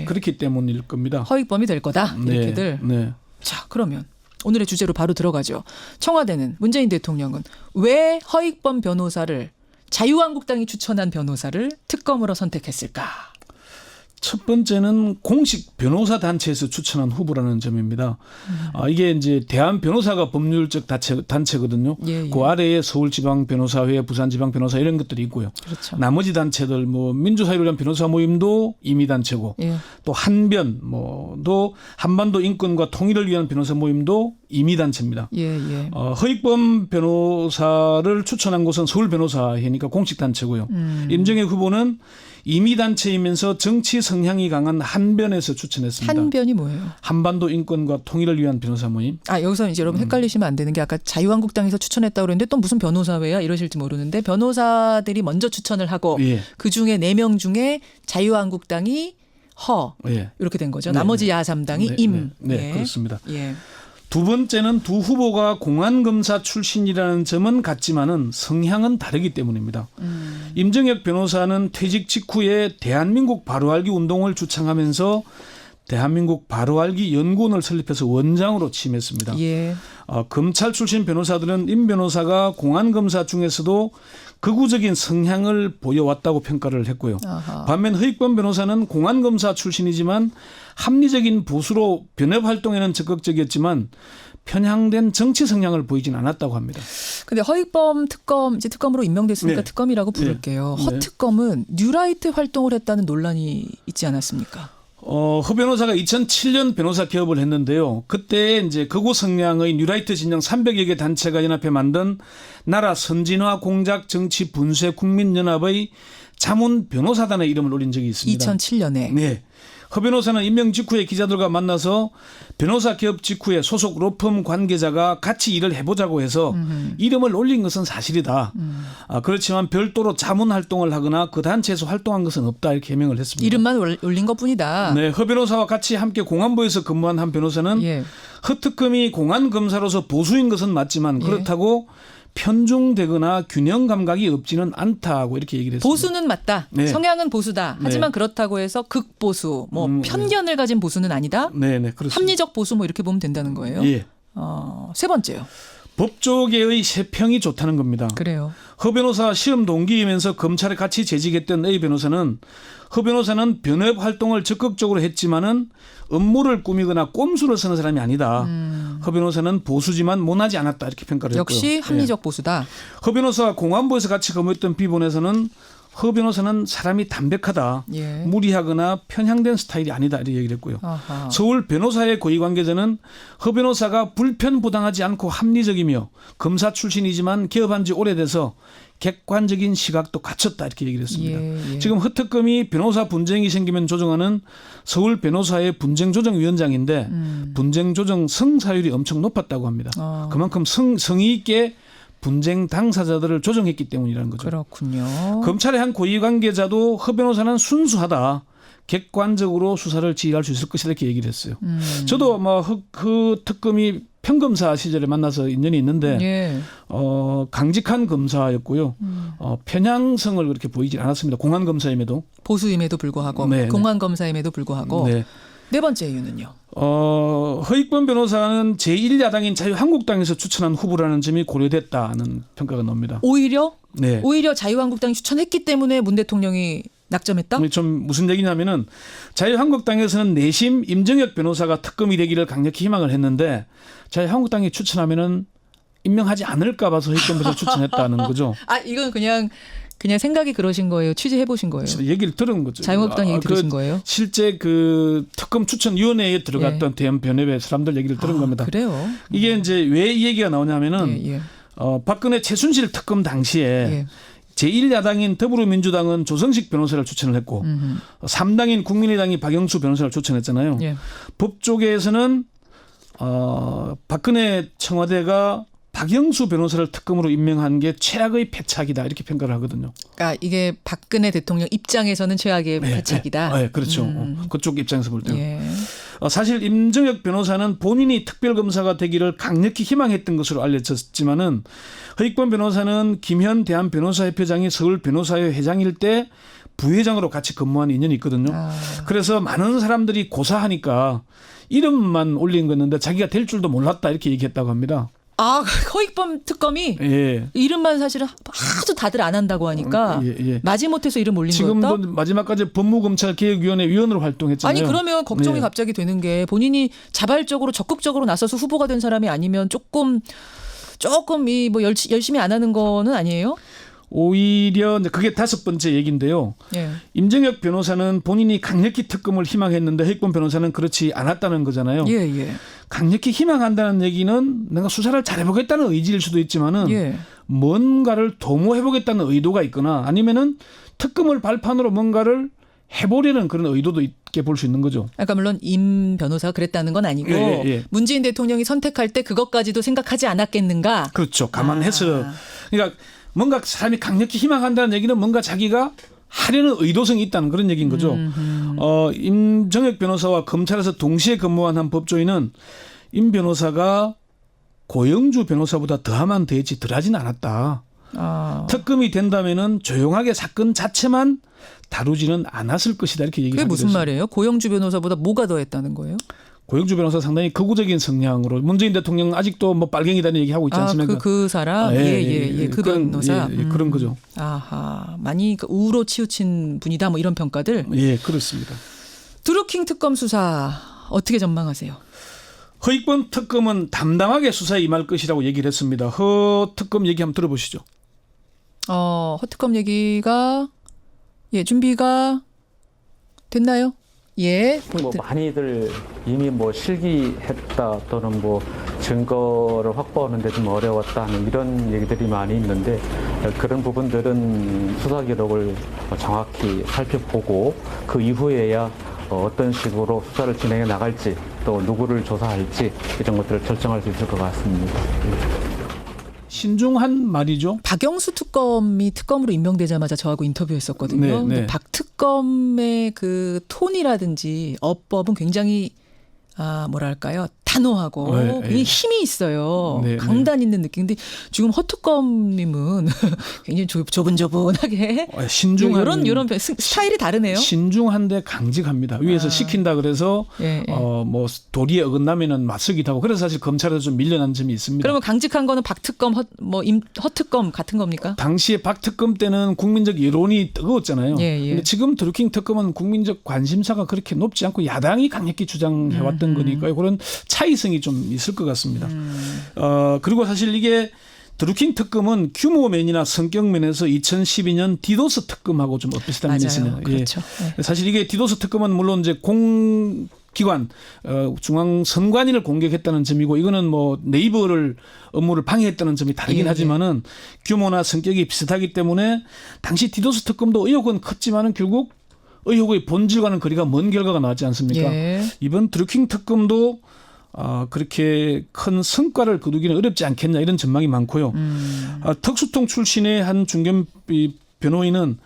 W: 그렇기 때문일 겁니다.
B: 허익범이 될 거다 이렇게들.
W: 네.
B: 자, 그러면 오늘의 주제로 바로 들어가죠. 청와대는 문재인 대통령은 왜 허익범 변호사를 자유한국당이 추천한 변호사를 특검으로 선택했을까?
W: 첫 번째는 공식 변호사 단체에서 추천한 후보라는 점입니다. 이게 이제 대한 변호사가 법률적 단체거든요.
B: 예.
W: 그 아래에 서울지방변호사회, 부산지방변호사 이런 것들이 있고요.
B: 그렇죠.
U: 나머지 단체들 뭐 민주사회를 위한 변호사 모임도 임의단체고 또 한변도 한반도 인권과 통일을 위한 변호사 모임도 임의단체입니다. 허익범 변호사를 추천한 곳은 서울변호사회니까 공식단체고요. 임정혁 후보는 임의단체이면서 정치 성향이 강한 한변에서 추천했습니다.
B: 한변이 뭐예요?
U: 한반도 인권과 통일을 위한 변호사 모임.
B: 여기서 이제 여러분 헷갈리시면 안 되는 게 아까 자유한국당에서 추천했다고 그랬는데 또 무슨 변호사회야 이러실지 모르는데 변호사들이 먼저 추천을 하고 그중에 4명 중에 자유한국당이 이렇게 된 거죠. 나머지 야3당이 임.
U: 그렇습니다. 두 번째는 두 후보가 공안검사 출신이라는 점은 같지만은 성향은 다르기 때문입니다. 임정혁 변호사는 퇴직 직후에 대한민국 바로알기 운동을 주창하면서 대한민국 바로알기 연구원을 설립해서 원장으로 취임했습니다. 검찰 출신 변호사들은 임 변호사가 공안검사 중에서도 극우적인 성향을 보여왔다고 평가를 했고요. 반면 허익범 변호사는 공안검사 출신이지만 합리적인 보수로 변협활동에는 적극적이었지만 편향된 정치 성향을 보이진 않았다고 합니다.
B: 근데 허익범 특검, 이제 특검으로 임명됐으니까 특검이라고 부를게요. 허특검은 뉴라이트 활동을 했다는 논란이 있지 않았습니까?
U: 허 변호사가 2007년 변호사 개업을 했는데요. 그때 이제 극우 성향의 뉴라이트 진영 300여 개 단체가 연합해 만든 나라 선진화 공작 정치 분쇄 국민연합의 자문 변호사단의 이름을 올린 적이 있습니다.
B: 2007년에.
U: 네. 허 변호사는 임명 직후에 기자들과 만나서 변호사 개업 직후에 소속 로펌 관계자가 같이 일을 해보자고 해서 이름을 올린 것은 사실이다. 그렇지만 별도로 자문 활동을 하거나 그 단체에서 활동한 것은 없다 이렇게 해명을 했습니다.
B: 이름만 올린 것뿐이다.
U: 네, 허 변호사와 같이 함께 공안부에서 근무한 한 변호사는 허 특검이 공안검사로서 보수인 것은 맞지만 그렇다고
W: 편중되거나 균형 감각이 없지는 않다고 이렇게 얘기를 했습니다.
B: 보수는 맞다.
W: 네.
B: 성향은 보수다. 하지만
W: 네.
B: 그렇다고 해서 극보수, 뭐 편견을 가진 보수는 아니다.
W: 네, 그렇습니다.
B: 합리적 보수 뭐 이렇게 보면 된다는 거예요.
W: 예.
B: 세 번째요.
W: 법조계의 세평이 좋다는 겁니다.
B: 그래요.
W: 허 변호사 시험 동기이면서 검찰에 같이 재직했던 A 변호사는 허 변호사는 변협 활동을 적극적으로 했지만은 업무를 꾸미거나 꼼수를 쓰는 사람이 아니다. 허 변호사는 보수지만 모나지 않았다 이렇게 평가를 했고요.
B: 역시 합리적 보수다.
W: 허 변호사와 공안부에서 같이 근무했던 B 변호사는 허 변호사는 사람이 담백하다.
B: 예.
W: 무리하거나 편향된 스타일이 아니다 이렇게 얘기를 했고요.
B: 아하.
W: 서울 변호사의 고위 관계자는 허 변호사가 불편부당하지 않고 합리적이며 검사 출신이지만 개업한 지 오래돼서 객관적인 시각도 갖췄다 이렇게 얘기를 했습니다.
B: 예.
W: 지금 허 특검이 변호사 분쟁이 생기면 조정하는 서울 변호사의 분쟁조정위원장인데 분쟁조정 성사율이 엄청 높았다고 합니다. 그만큼 성의 있게 분쟁 당사자들을 조정했기 때문이라는 거죠.
B: 그렇군요.
W: 검찰의 한 고위 관계자도 허 변호사는 순수하다. 객관적으로 수사를 지휘할 수 있을 것이다 이렇게 얘기를 했어요. 저도 허 특검이 평검사 시절에 만나서 인연이 있는데
B: 예.
W: 강직한 검사였고요. 편향성을 그렇게 보이지 않았습니다. 공안 검사임에도.
B: 보수임에도 불구하고
W: 네,
B: 공안 검사임에도 불구하고.
W: 네.
B: 네 번째 이유는요.
W: 허익범 변호사는 제1야당인 자유한국당에서 추천한 후보라는 점이 고려됐다는 평가가 나옵니다.
B: 오히려?
W: 네.
B: 오히려 자유한국당이 추천했기 때문에 문 대통령이 낙점했다?
W: 좀 무슨 얘기냐면은 자유한국당에서는 내심 임정혁 변호사가 특검이 되기를 강력히 희망을 했는데 자유한국당이 추천하면은 임명하지 않을까 봐서 허익범 변호사 추천했다는 거죠.
B: 이건 그냥 생각이 그러신 거예요? 취재해 보신 거예요?
W: 얘기를 들은 거죠.
B: 자유한국당 얘기 들으신 거예요?
W: 실제 그 특검 추천위원회에 들어갔던 대형 변협의 사람들 얘기를 들은 겁니다.
B: 그래요?
W: 이게 이제 왜 이 얘기가 나오냐면은 박근혜 최순실 특검 당시에 제1야당인 더불어민주당은 조성식 변호사를 추천을 했고 3당인 국민의당이 박영수 변호사를 추천했잖아요. 법조계에서는 박근혜 청와대가 박영수 변호사를 특검으로 임명한 게 최악의 패착이다 이렇게 평가를 하거든요.
B: 그러니까 이게 박근혜 대통령 입장에서는 최악의 패착이다.
W: 네, 그렇죠. 그쪽 입장에서 볼 때요. 사실 임정혁 변호사는 본인이 특별검사가 되기를 강력히 희망했던 것으로 알려졌지만은 허익범 변호사는 김현 대한변호사협회장이 서울 변호사회 회장일 때 부회장으로 같이 근무한 인연이 있거든요. 그래서 많은 사람들이 고사하니까 이름만 올린 거였는데 자기가 될 줄도 몰랐다 이렇게 얘기했다고 합니다.
B: 허익범 특검이
W: 예.
B: 이름만 사실은 아주 다들 안 한다고 하니까 마지못해서 이름 올린 거였다?
W: 지금도 마지막까지 법무검찰개혁위원회 위원으로 활동했잖아요.
B: 아니 그러면 걱정이 갑자기 되는 게 본인이 자발적으로 적극적으로 나서서 후보가 된 사람이 아니면 조금 이 뭐 열심히 안 하는 거는 아니에요?
W: 오히려 그게 다섯 번째 얘기인데요. 임정혁 변호사는 본인이 강력히 특검을 희망했는데 허익범 변호사는 그렇지 않았다는 거잖아요. 강력히 희망한다는 얘기는 내가 수사를 잘해보겠다는 의지일 수도 있지만은 뭔가를 도모해보겠다는 의도가 있거나 아니면은 특검을 발판으로 뭔가를 해보려는 그런 의도도 있게 볼 수 있는 거죠.
B: 그러니까 물론 임 변호사가 그랬다는 건 아니고 문재인 대통령이 선택할 때 그것까지도 생각하지 않았겠는가?
W: 그렇죠. 감안해서. 그러니까 뭔가 사람이 강력히 희망한다는 얘기는 뭔가 자기가 하려는 의도성이 있다는 그런 얘기인 거죠. 임정혁 변호사와 검찰에서 동시에 근무한 한 법조인은 임 변호사가 고영주 변호사보다 더하면 더했지 덜하지는 않았다. 특검이 된다면은 조용하게 사건 자체만 다루지는 않았을 것이다 이렇게 얘기하고
B: 그게 무슨 말이에요? 고영주 변호사보다 뭐가 더했다는 거예요?
W: 고영주 변호사 상당히 극우적인 성향으로 문재인 대통령 아직도 뭐 빨갱이다는 얘기하고 있지 않습니까?
B: 그 사람? 그 변호사?
W: 그런 거죠.
B: 많이 우로 치우친 분이다 뭐 이런 평가들?
W: 예, 그렇습니다.
B: 드루킹 특검 수사 어떻게 전망하세요?
W: 허익범 특검은 담담하게 수사에 임할 것이라고 얘기를 했습니다. 허 특검 얘기 한번 들어보시죠.
B: 허 특검 얘기가 준비가 됐나요?
D: 뭐 많이들 이미 뭐 실기했다 또는 뭐 증거를 확보하는데 좀 어려웠다 하는 이런 얘기들이 많이 있는데 그런 부분들은 수사 기록을 정확히 살펴보고 그 이후에야 어떤 식으로 수사를 진행해 나갈지 또 누구를 조사할지 이런 것들을 결정할 수 있을 것 같습니다.
W: 신중한 말이죠.
B: 박영수 특검이 특검으로 임명되자마자 저하고 인터뷰했었거든요. 박 특검의 그 톤이라든지 어법은 굉장히 뭐랄까요? 단호하고
W: 네,
B: 굉장히 힘이 있어요.
W: 네,
B: 강단 있는 느낌. 근데 지금 허특검님은 굉장히 조분조분하게
W: 신중한
B: 이런 스타일이 다르네요.
W: 신중한데 강직합니다. 위에서 시킨다 그래서 뭐 도리에 어긋나면은 맞서기도 하고 그래서 사실 검찰에서 좀 밀려난 점이 있습니다.
B: 그러면 강직한 거는 박특검, 허특검 같은 겁니까?
W: 당시에 박특검 때는 국민적 여론이 뜨거웠잖아요. 근데 지금 드루킹 특검은 국민적 관심사가 그렇게 높지 않고 야당이 강력히 주장해왔던 거니까요. 그런 차이성이 좀 있을 것 같습니다. 그리고 사실 이게 드루킹 특검은 규모면이나 성격면에서 2012년 디도스 특검하고 좀 엇비슷한 면이 있습니다.
B: 그렇죠.
W: 사실 이게 디도스 특검은 물론 이제 공기관 중앙선관위를 공격했다는 점이고 이거는 뭐 네이버를 업무를 방해했다는 점이 다르긴 하지만은 규모나 성격이 비슷하기 때문에 당시 디도스 특검도 의혹은 컸지만은 결국 의혹의 본질과는 거리가 먼 결과가 나왔지 않습니까? 이번 드루킹 특검도 그렇게 큰 성과를 거두기는 어렵지 않겠냐 이런 전망이 많고요. 특수통 출신의 한 중견 변호인은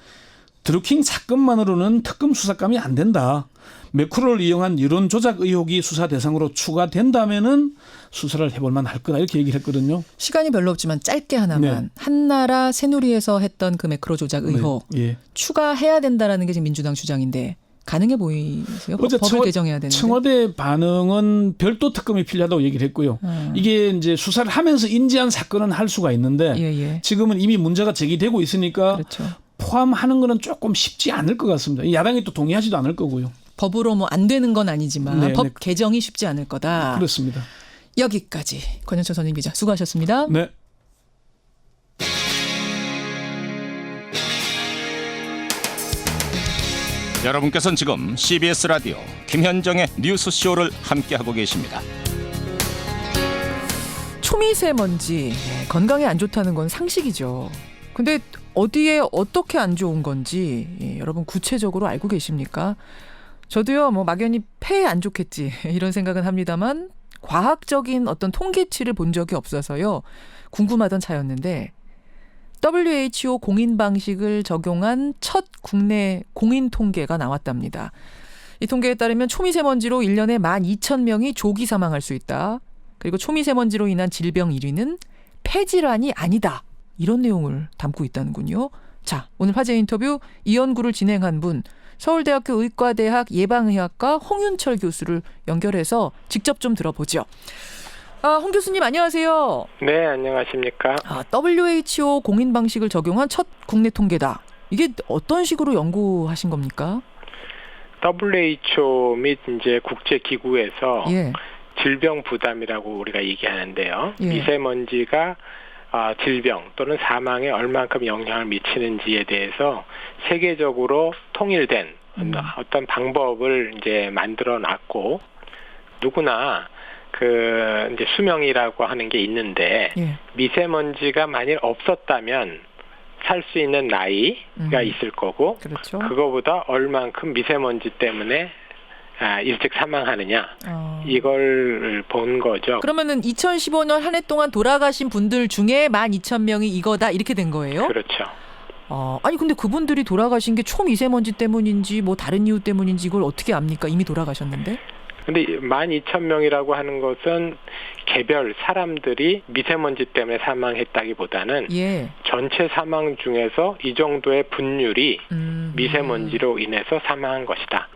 W: 드루킹 사건만으로는 특검 수사감이 안 된다. 매크로를 이용한 여론 조작 의혹이 수사 대상으로 추가된다면은 수사를 해볼 만할 거다 이렇게 얘기를 했거든요.
B: 시간이 별로 없지만 짧게 하나만. 한나라 새누리에서 했던 그 매크로 조작 의혹 추가해야 된다라는 게 지금 민주당 주장인데 가능해 보이세요? 법을 개정해야 되는데.
W: 청와대 반응은 별도 특검이 필요하다고 얘기를 했고요. 이게 이제 수사를 하면서 인지한 사건은 할 수가 있는데 지금은 이미 문제가 제기되고 있으니까 포함하는 거는 조금 쉽지 않을 것 같습니다. 야당이 또 동의하지도 않을 거고요.
B: 법으로 뭐 안 되는 건 아니지만 법 개정이 쉽지 않을 거다.
W: 그렇습니다.
B: 여기까지 권영철 선임 기자 수고하셨습니다.
W: 네.
A: 여러분께서는 지금 CBS 라디오 김현정의 뉴스쇼를 함께하고 계십니다.
B: 초미세먼지 건강에 안 좋다는 건 상식이죠. 근데 어디에 어떻게 안 좋은 건지 여러분 구체적으로 알고 계십니까? 저도요 막연히 폐에 안 좋겠지 이런 생각은 합니다만 과학적인 어떤 통계치를 본 적이 없어서요 궁금하던 차였는데 WHO 공인 방식을 적용한 첫 국내 공인 통계가 나왔답니다. 이 통계에 따르면 초미세먼지로 1년에 12,000명이 조기 사망할 수 있다. 그리고 초미세먼지로 인한 질병 1위는 폐질환이 아니다. 이런 내용을 담고 있다는군요. 자, 오늘 화제 인터뷰 이 연구를 진행한 분 서울대학교 의과대학 예방의학과 홍윤철 교수를 연결해서 직접 좀 들어보죠. 홍 교수님 안녕하세요.
E: 네, 안녕하십니까.
B: WHO 공인 방식을 적용한 첫 국내 통계다. 이게 어떤 식으로 연구하신 겁니까?
E: WHO 및 이제 국제기구에서 질병 부담이라고 우리가 얘기하는데요. 미세먼지가 질병 또는 사망에 얼만큼 영향을 미치는지에 대해서 세계적으로 통일된 어떤 방법을 이제 만들어 놨고 누구나 이제 수명이라고 하는 게 있는데 미세먼지가 만일 없었다면 살 수 있는 나이가 있을 거고 그거보다 얼만큼 미세먼지 때문에 일찍 사망하느냐 이걸 본 거죠.
B: 그러면은 2015년 한 해 동안 돌아가신 분들 중에 12,000명이 이거다 이렇게 된 거예요?
E: 그렇죠.
B: 아니 근데 그분들이 돌아가신 게 초미세먼지 때문인지 뭐 다른 이유 때문인지 이걸 어떻게 압니까? 이미 돌아가셨는데?
E: 근데 12,000명이라고 하는 것은 개별 사람들이 미세먼지 때문에 사망했다기보다는 전체 사망 중에서 이 정도의 분율이 미세먼지로 인해서 사망한 것이다.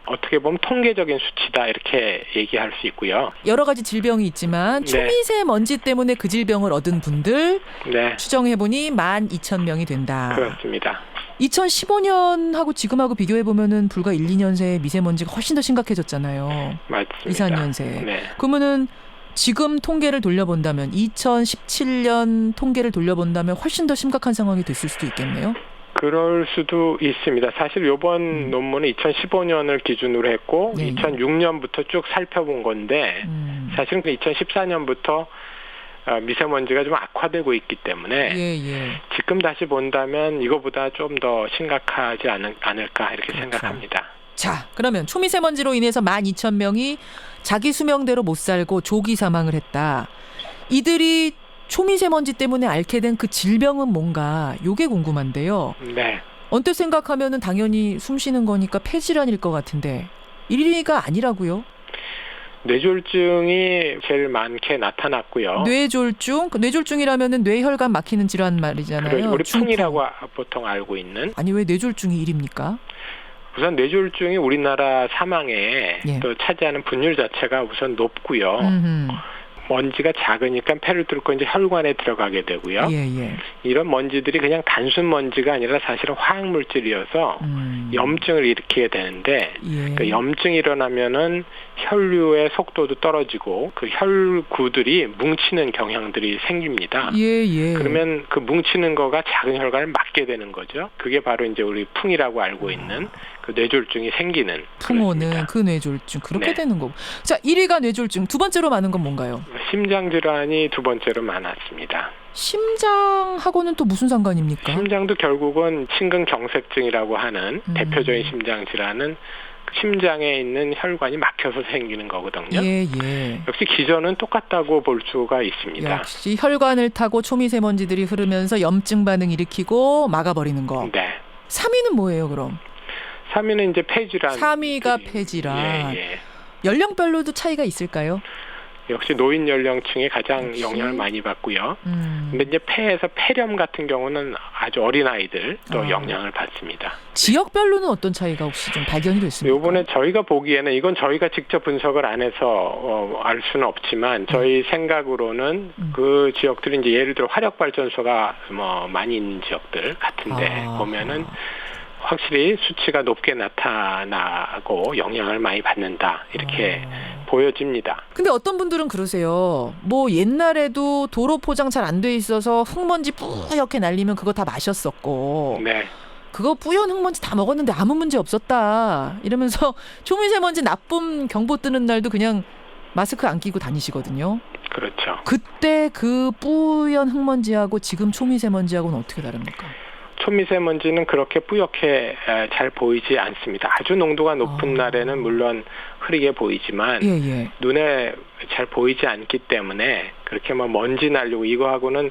E: 어떻게 보면 통계적인 수치다 이렇게 얘기할 수 있고요.
B: 여러 가지 질병이 있지만 초미세먼지 때문에 그 질병을 얻은 분들 추정해보니 12,000명이 된다.
E: 그렇습니다.
B: 2015년하고 지금하고 비교해보면은 불과 1, 2년 새에 미세먼지가 훨씬 더 심각해졌잖아요.
E: 맞습니다.
B: 2, 3년 새에. 그러면은 지금 통계를 돌려본다면 2017년 통계를 돌려본다면 훨씬 더 심각한 상황이 됐을 수도 있겠네요.
E: 그럴 수도 있습니다. 사실 이번 논문은 2015년을 기준으로 했고 2006년부터 쭉 살펴본 건데 사실은 2014년부터 미세먼지가 좀 악화되고 있기 때문에 지금 다시 본다면 이거보다 좀 더 심각하지 않을까 이렇게 생각합니다.
B: 자, 그러면 초미세먼지로 인해서 12,000명이 자기 수명대로 못 살고 조기 사망을 했다. 이들이 초미세먼지 때문에 앓게 된 그 질병은 뭔가 요게 궁금한데요. 언뜻 생각하면은 당연히 숨 쉬는 거니까 폐질환일 것 같은데 1위가 아니라고요?
E: 뇌졸중이 제일 많게 나타났고요.
B: 뇌졸중? 뇌졸중이라면은 뇌혈관 막히는 질환 말이잖아요.
E: 그렇죠. 우리 풍이라고 보통 알고 있는.
B: 아니 왜 뇌졸중이 1위입니까?
E: 우선 뇌졸중이 우리나라 사망에 또 차지하는 분율 자체가 우선 높고요. 먼지가 작으니까 폐를 뚫고 이제 혈관에 들어가게 되고요. 이런 먼지들이 그냥 단순 먼지가 아니라 사실은 화학 물질이어서 염증을 일으키게 되는데 그 염증이 일어나면은 혈류의 속도도 떨어지고 그 혈구들이 뭉치는 경향들이 생깁니다. 그러면 그 뭉치는 거가 작은 혈관을 막게 되는 거죠. 그게 바로 이제 우리 풍이라고 알고 있는 그 뇌졸중이 생기는.
B: 풍호는 그 뇌졸중 그렇게 되는 거고. 자, 1위가 뇌졸중, 두 번째로 많은 건 뭔가요?
E: 심장 질환이 두 번째로 많았습니다.
B: 심장하고는 또 무슨 상관입니까?
E: 심장도 결국은 심근경색증이라고 하는 대표적인 심장 질환은 심장에 있는 혈관이 막혀서 생기는 거거든요. 역시 기전은 똑같다고 볼 수가 있습니다.
B: 역시 혈관을 타고 초미세먼지들이 흐르면서 염증 반응 일으키고 막아버리는 거. 3위는 뭐예요, 그럼?
E: 3위는 이제 폐질환.
B: 3위가 폐질환. 연령별로도 차이가 있을까요?
E: 역시 노인 연령층이 가장 영향을 많이 받고요. 근데 이제 폐에서 폐렴 같은 경우는 아주 어린 아이들도 영향을 받습니다.
B: 지역별로는 어떤 차이가 혹시 좀 발견이 됐습니까?
E: 이번에 저희가 보기에는 이건 저희가 직접 분석을 안 해서 알 수는 없지만 저희 생각으로는 그 지역들이 이제 예를 들어 화력 발전소가 뭐 많이 있는 지역들 같은데 보면은 확실히 수치가 높게 나타나고 영향을 많이 받는다 이렇게 보여집니다.
B: 근데 어떤 분들은 그러세요. 뭐 옛날에도 도로 포장 잘 안 돼 있어서 흙먼지 뿌옇게 날리면 그거 다 마셨었고 그거 뿌연 흙먼지 다 먹었는데 아무 문제 없었다 이러면서 초미세먼지 나쁨 경보 뜨는 날도 그냥 마스크 안 끼고 다니시거든요.
E: 그렇죠.
B: 그때 그 뿌연 흙먼지하고 지금 초미세먼지하고는 어떻게 다릅니까?
E: 초미세먼지는 그렇게 뿌옇게 잘 보이지 않습니다. 아주 농도가 높은 날에는 물론 흐리게 보이지만 눈에 잘 보이지 않기 때문에 그렇게 뭐 먼지 날리고 이거하고는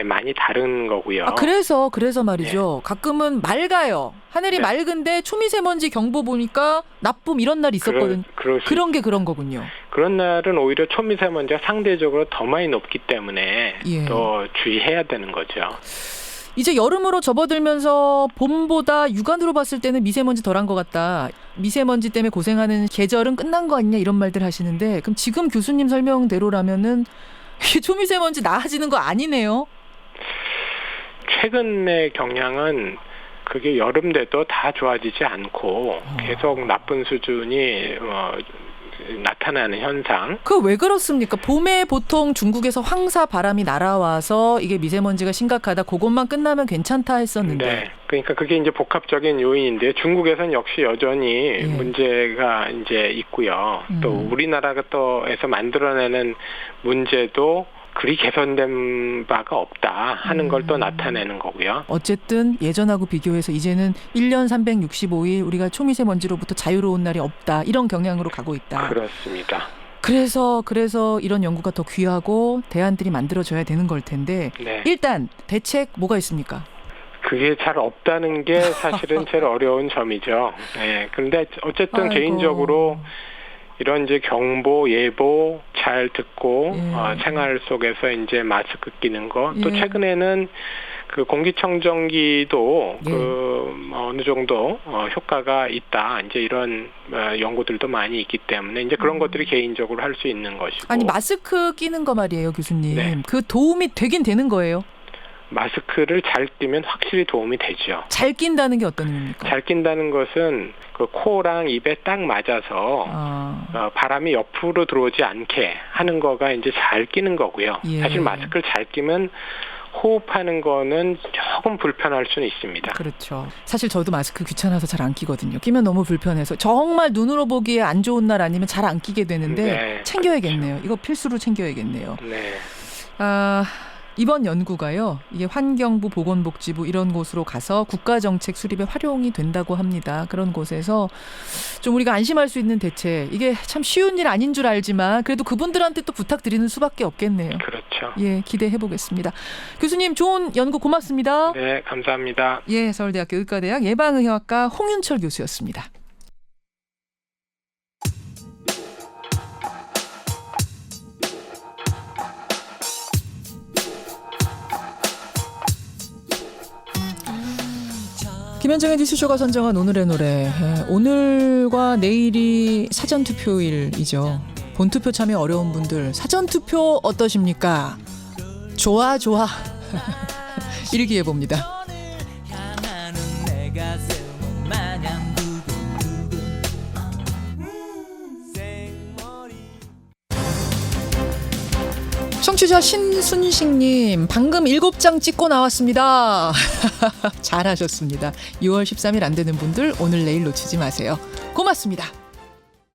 E: 많이 다른 거고요.
B: 그래서 말이죠. 가끔은 맑아요. 하늘이 맑은데 초미세먼지 경보 보니까 나쁨 이런 날이 있었거든요. 그런 게 그런 거군요.
E: 그런 날은 오히려 초미세먼지가 상대적으로 더 많이 높기 때문에 더 주의해야 되는 거죠.
B: 이제 여름으로 접어들면서 봄보다 육안으로 봤을 때는 미세먼지 덜한 것 같다. 미세먼지 때문에 고생하는 계절은 끝난 거 아니냐 이런 말들 하시는데 그럼 지금 교수님 설명대로라면은 초미세먼지 나아지는 거 아니네요.
E: 최근의 경향은 그게 여름 돼도 다 좋아지지 않고 계속 나쁜 수준이 나타나는 현상.
B: 그 왜 그렇습니까? 봄에 보통 중국에서 황사 바람이 날아와서 이게 미세먼지가 심각하다. 그것만 끝나면 괜찮다 했었는데.
E: 그러니까 그게 이제 복합적인 요인인데 중국에서는 역시 여전히 문제가 이제 있고요. 또 우리나라가 또에서 만들어내는 문제도 그리 개선된 바가 없다 하는 걸 또 나타내는 거고요.
B: 어쨌든 예전하고 비교해서 이제는 1년 365일 우리가 초미세먼지로부터 자유로운 날이 없다. 이런 경향으로 가고 있다.
E: 그렇습니다.
B: 그래서 이런 연구가 더 귀하고 대안들이 만들어져야 되는 걸 텐데 일단 대책 뭐가 있습니까?
E: 그게 잘 없다는 게 사실은 제일 어려운 점이죠. 그런데 어쨌든 개인적으로 이런 이제 경보, 예보 잘 듣고 생활 속에서 이제 마스크 끼는 거. 또 최근에는 그 공기청정기도 그 어느 정도 효과가 있다. 이제 이런 연구들도 많이 있기 때문에 이제 그런 것들이 개인적으로 할 수 있는 것이고.
B: 아니 마스크 끼는 거 말이에요, 교수님. 그 도움이 되긴 되는 거예요?
E: 마스크를 잘 끼면 확실히 도움이 되죠.
B: 잘 낀다는 게 어떤 의미입니까?
E: 잘 낀다는 것은 그 코랑 입에 딱 맞아서 바람이 옆으로 들어오지 않게 하는 거가 이제 잘 끼는 거고요. 사실 마스크를 잘 끼면 호흡하는 거는 조금 불편할 수는 있습니다.
B: 그렇죠. 사실 저도 마스크 귀찮아서 잘 안 끼거든요. 끼면 너무 불편해서 정말 눈으로 보기에 안 좋은 날 아니면 잘 안 끼게 되는데 챙겨야겠네요. 그렇죠. 이거 필수로 챙겨야겠네요. 이번 연구가요. 이게 환경부, 보건복지부 이런 곳으로 가서 국가정책 수립에 활용이 된다고 합니다. 그런 곳에서 좀 우리가 안심할 수 있는 대책. 이게 참 쉬운 일 아닌 줄 알지만 그래도 그분들한테 또 부탁드리는 수밖에 없겠네요.
E: 그렇죠.
B: 기대해 보겠습니다. 교수님 좋은 연구 고맙습니다.
E: 네, 감사합니다.
B: 서울대학교 의과대학 예방의학과 홍윤철 교수였습니다. 김현정의 뉴스쇼가 선정한 오늘의 노래. 오늘과 내일이 사전투표일이죠. 본투표 참여 어려운 분들 사전투표 어떠십니까? 좋아 일기예보입니다. 청취자 신순식님 방금 7장 찍고 나왔습니다. 잘하셨습니다. 6월 13일 안 되는 분들 오늘 내일 놓치지 마세요. 고맙습니다.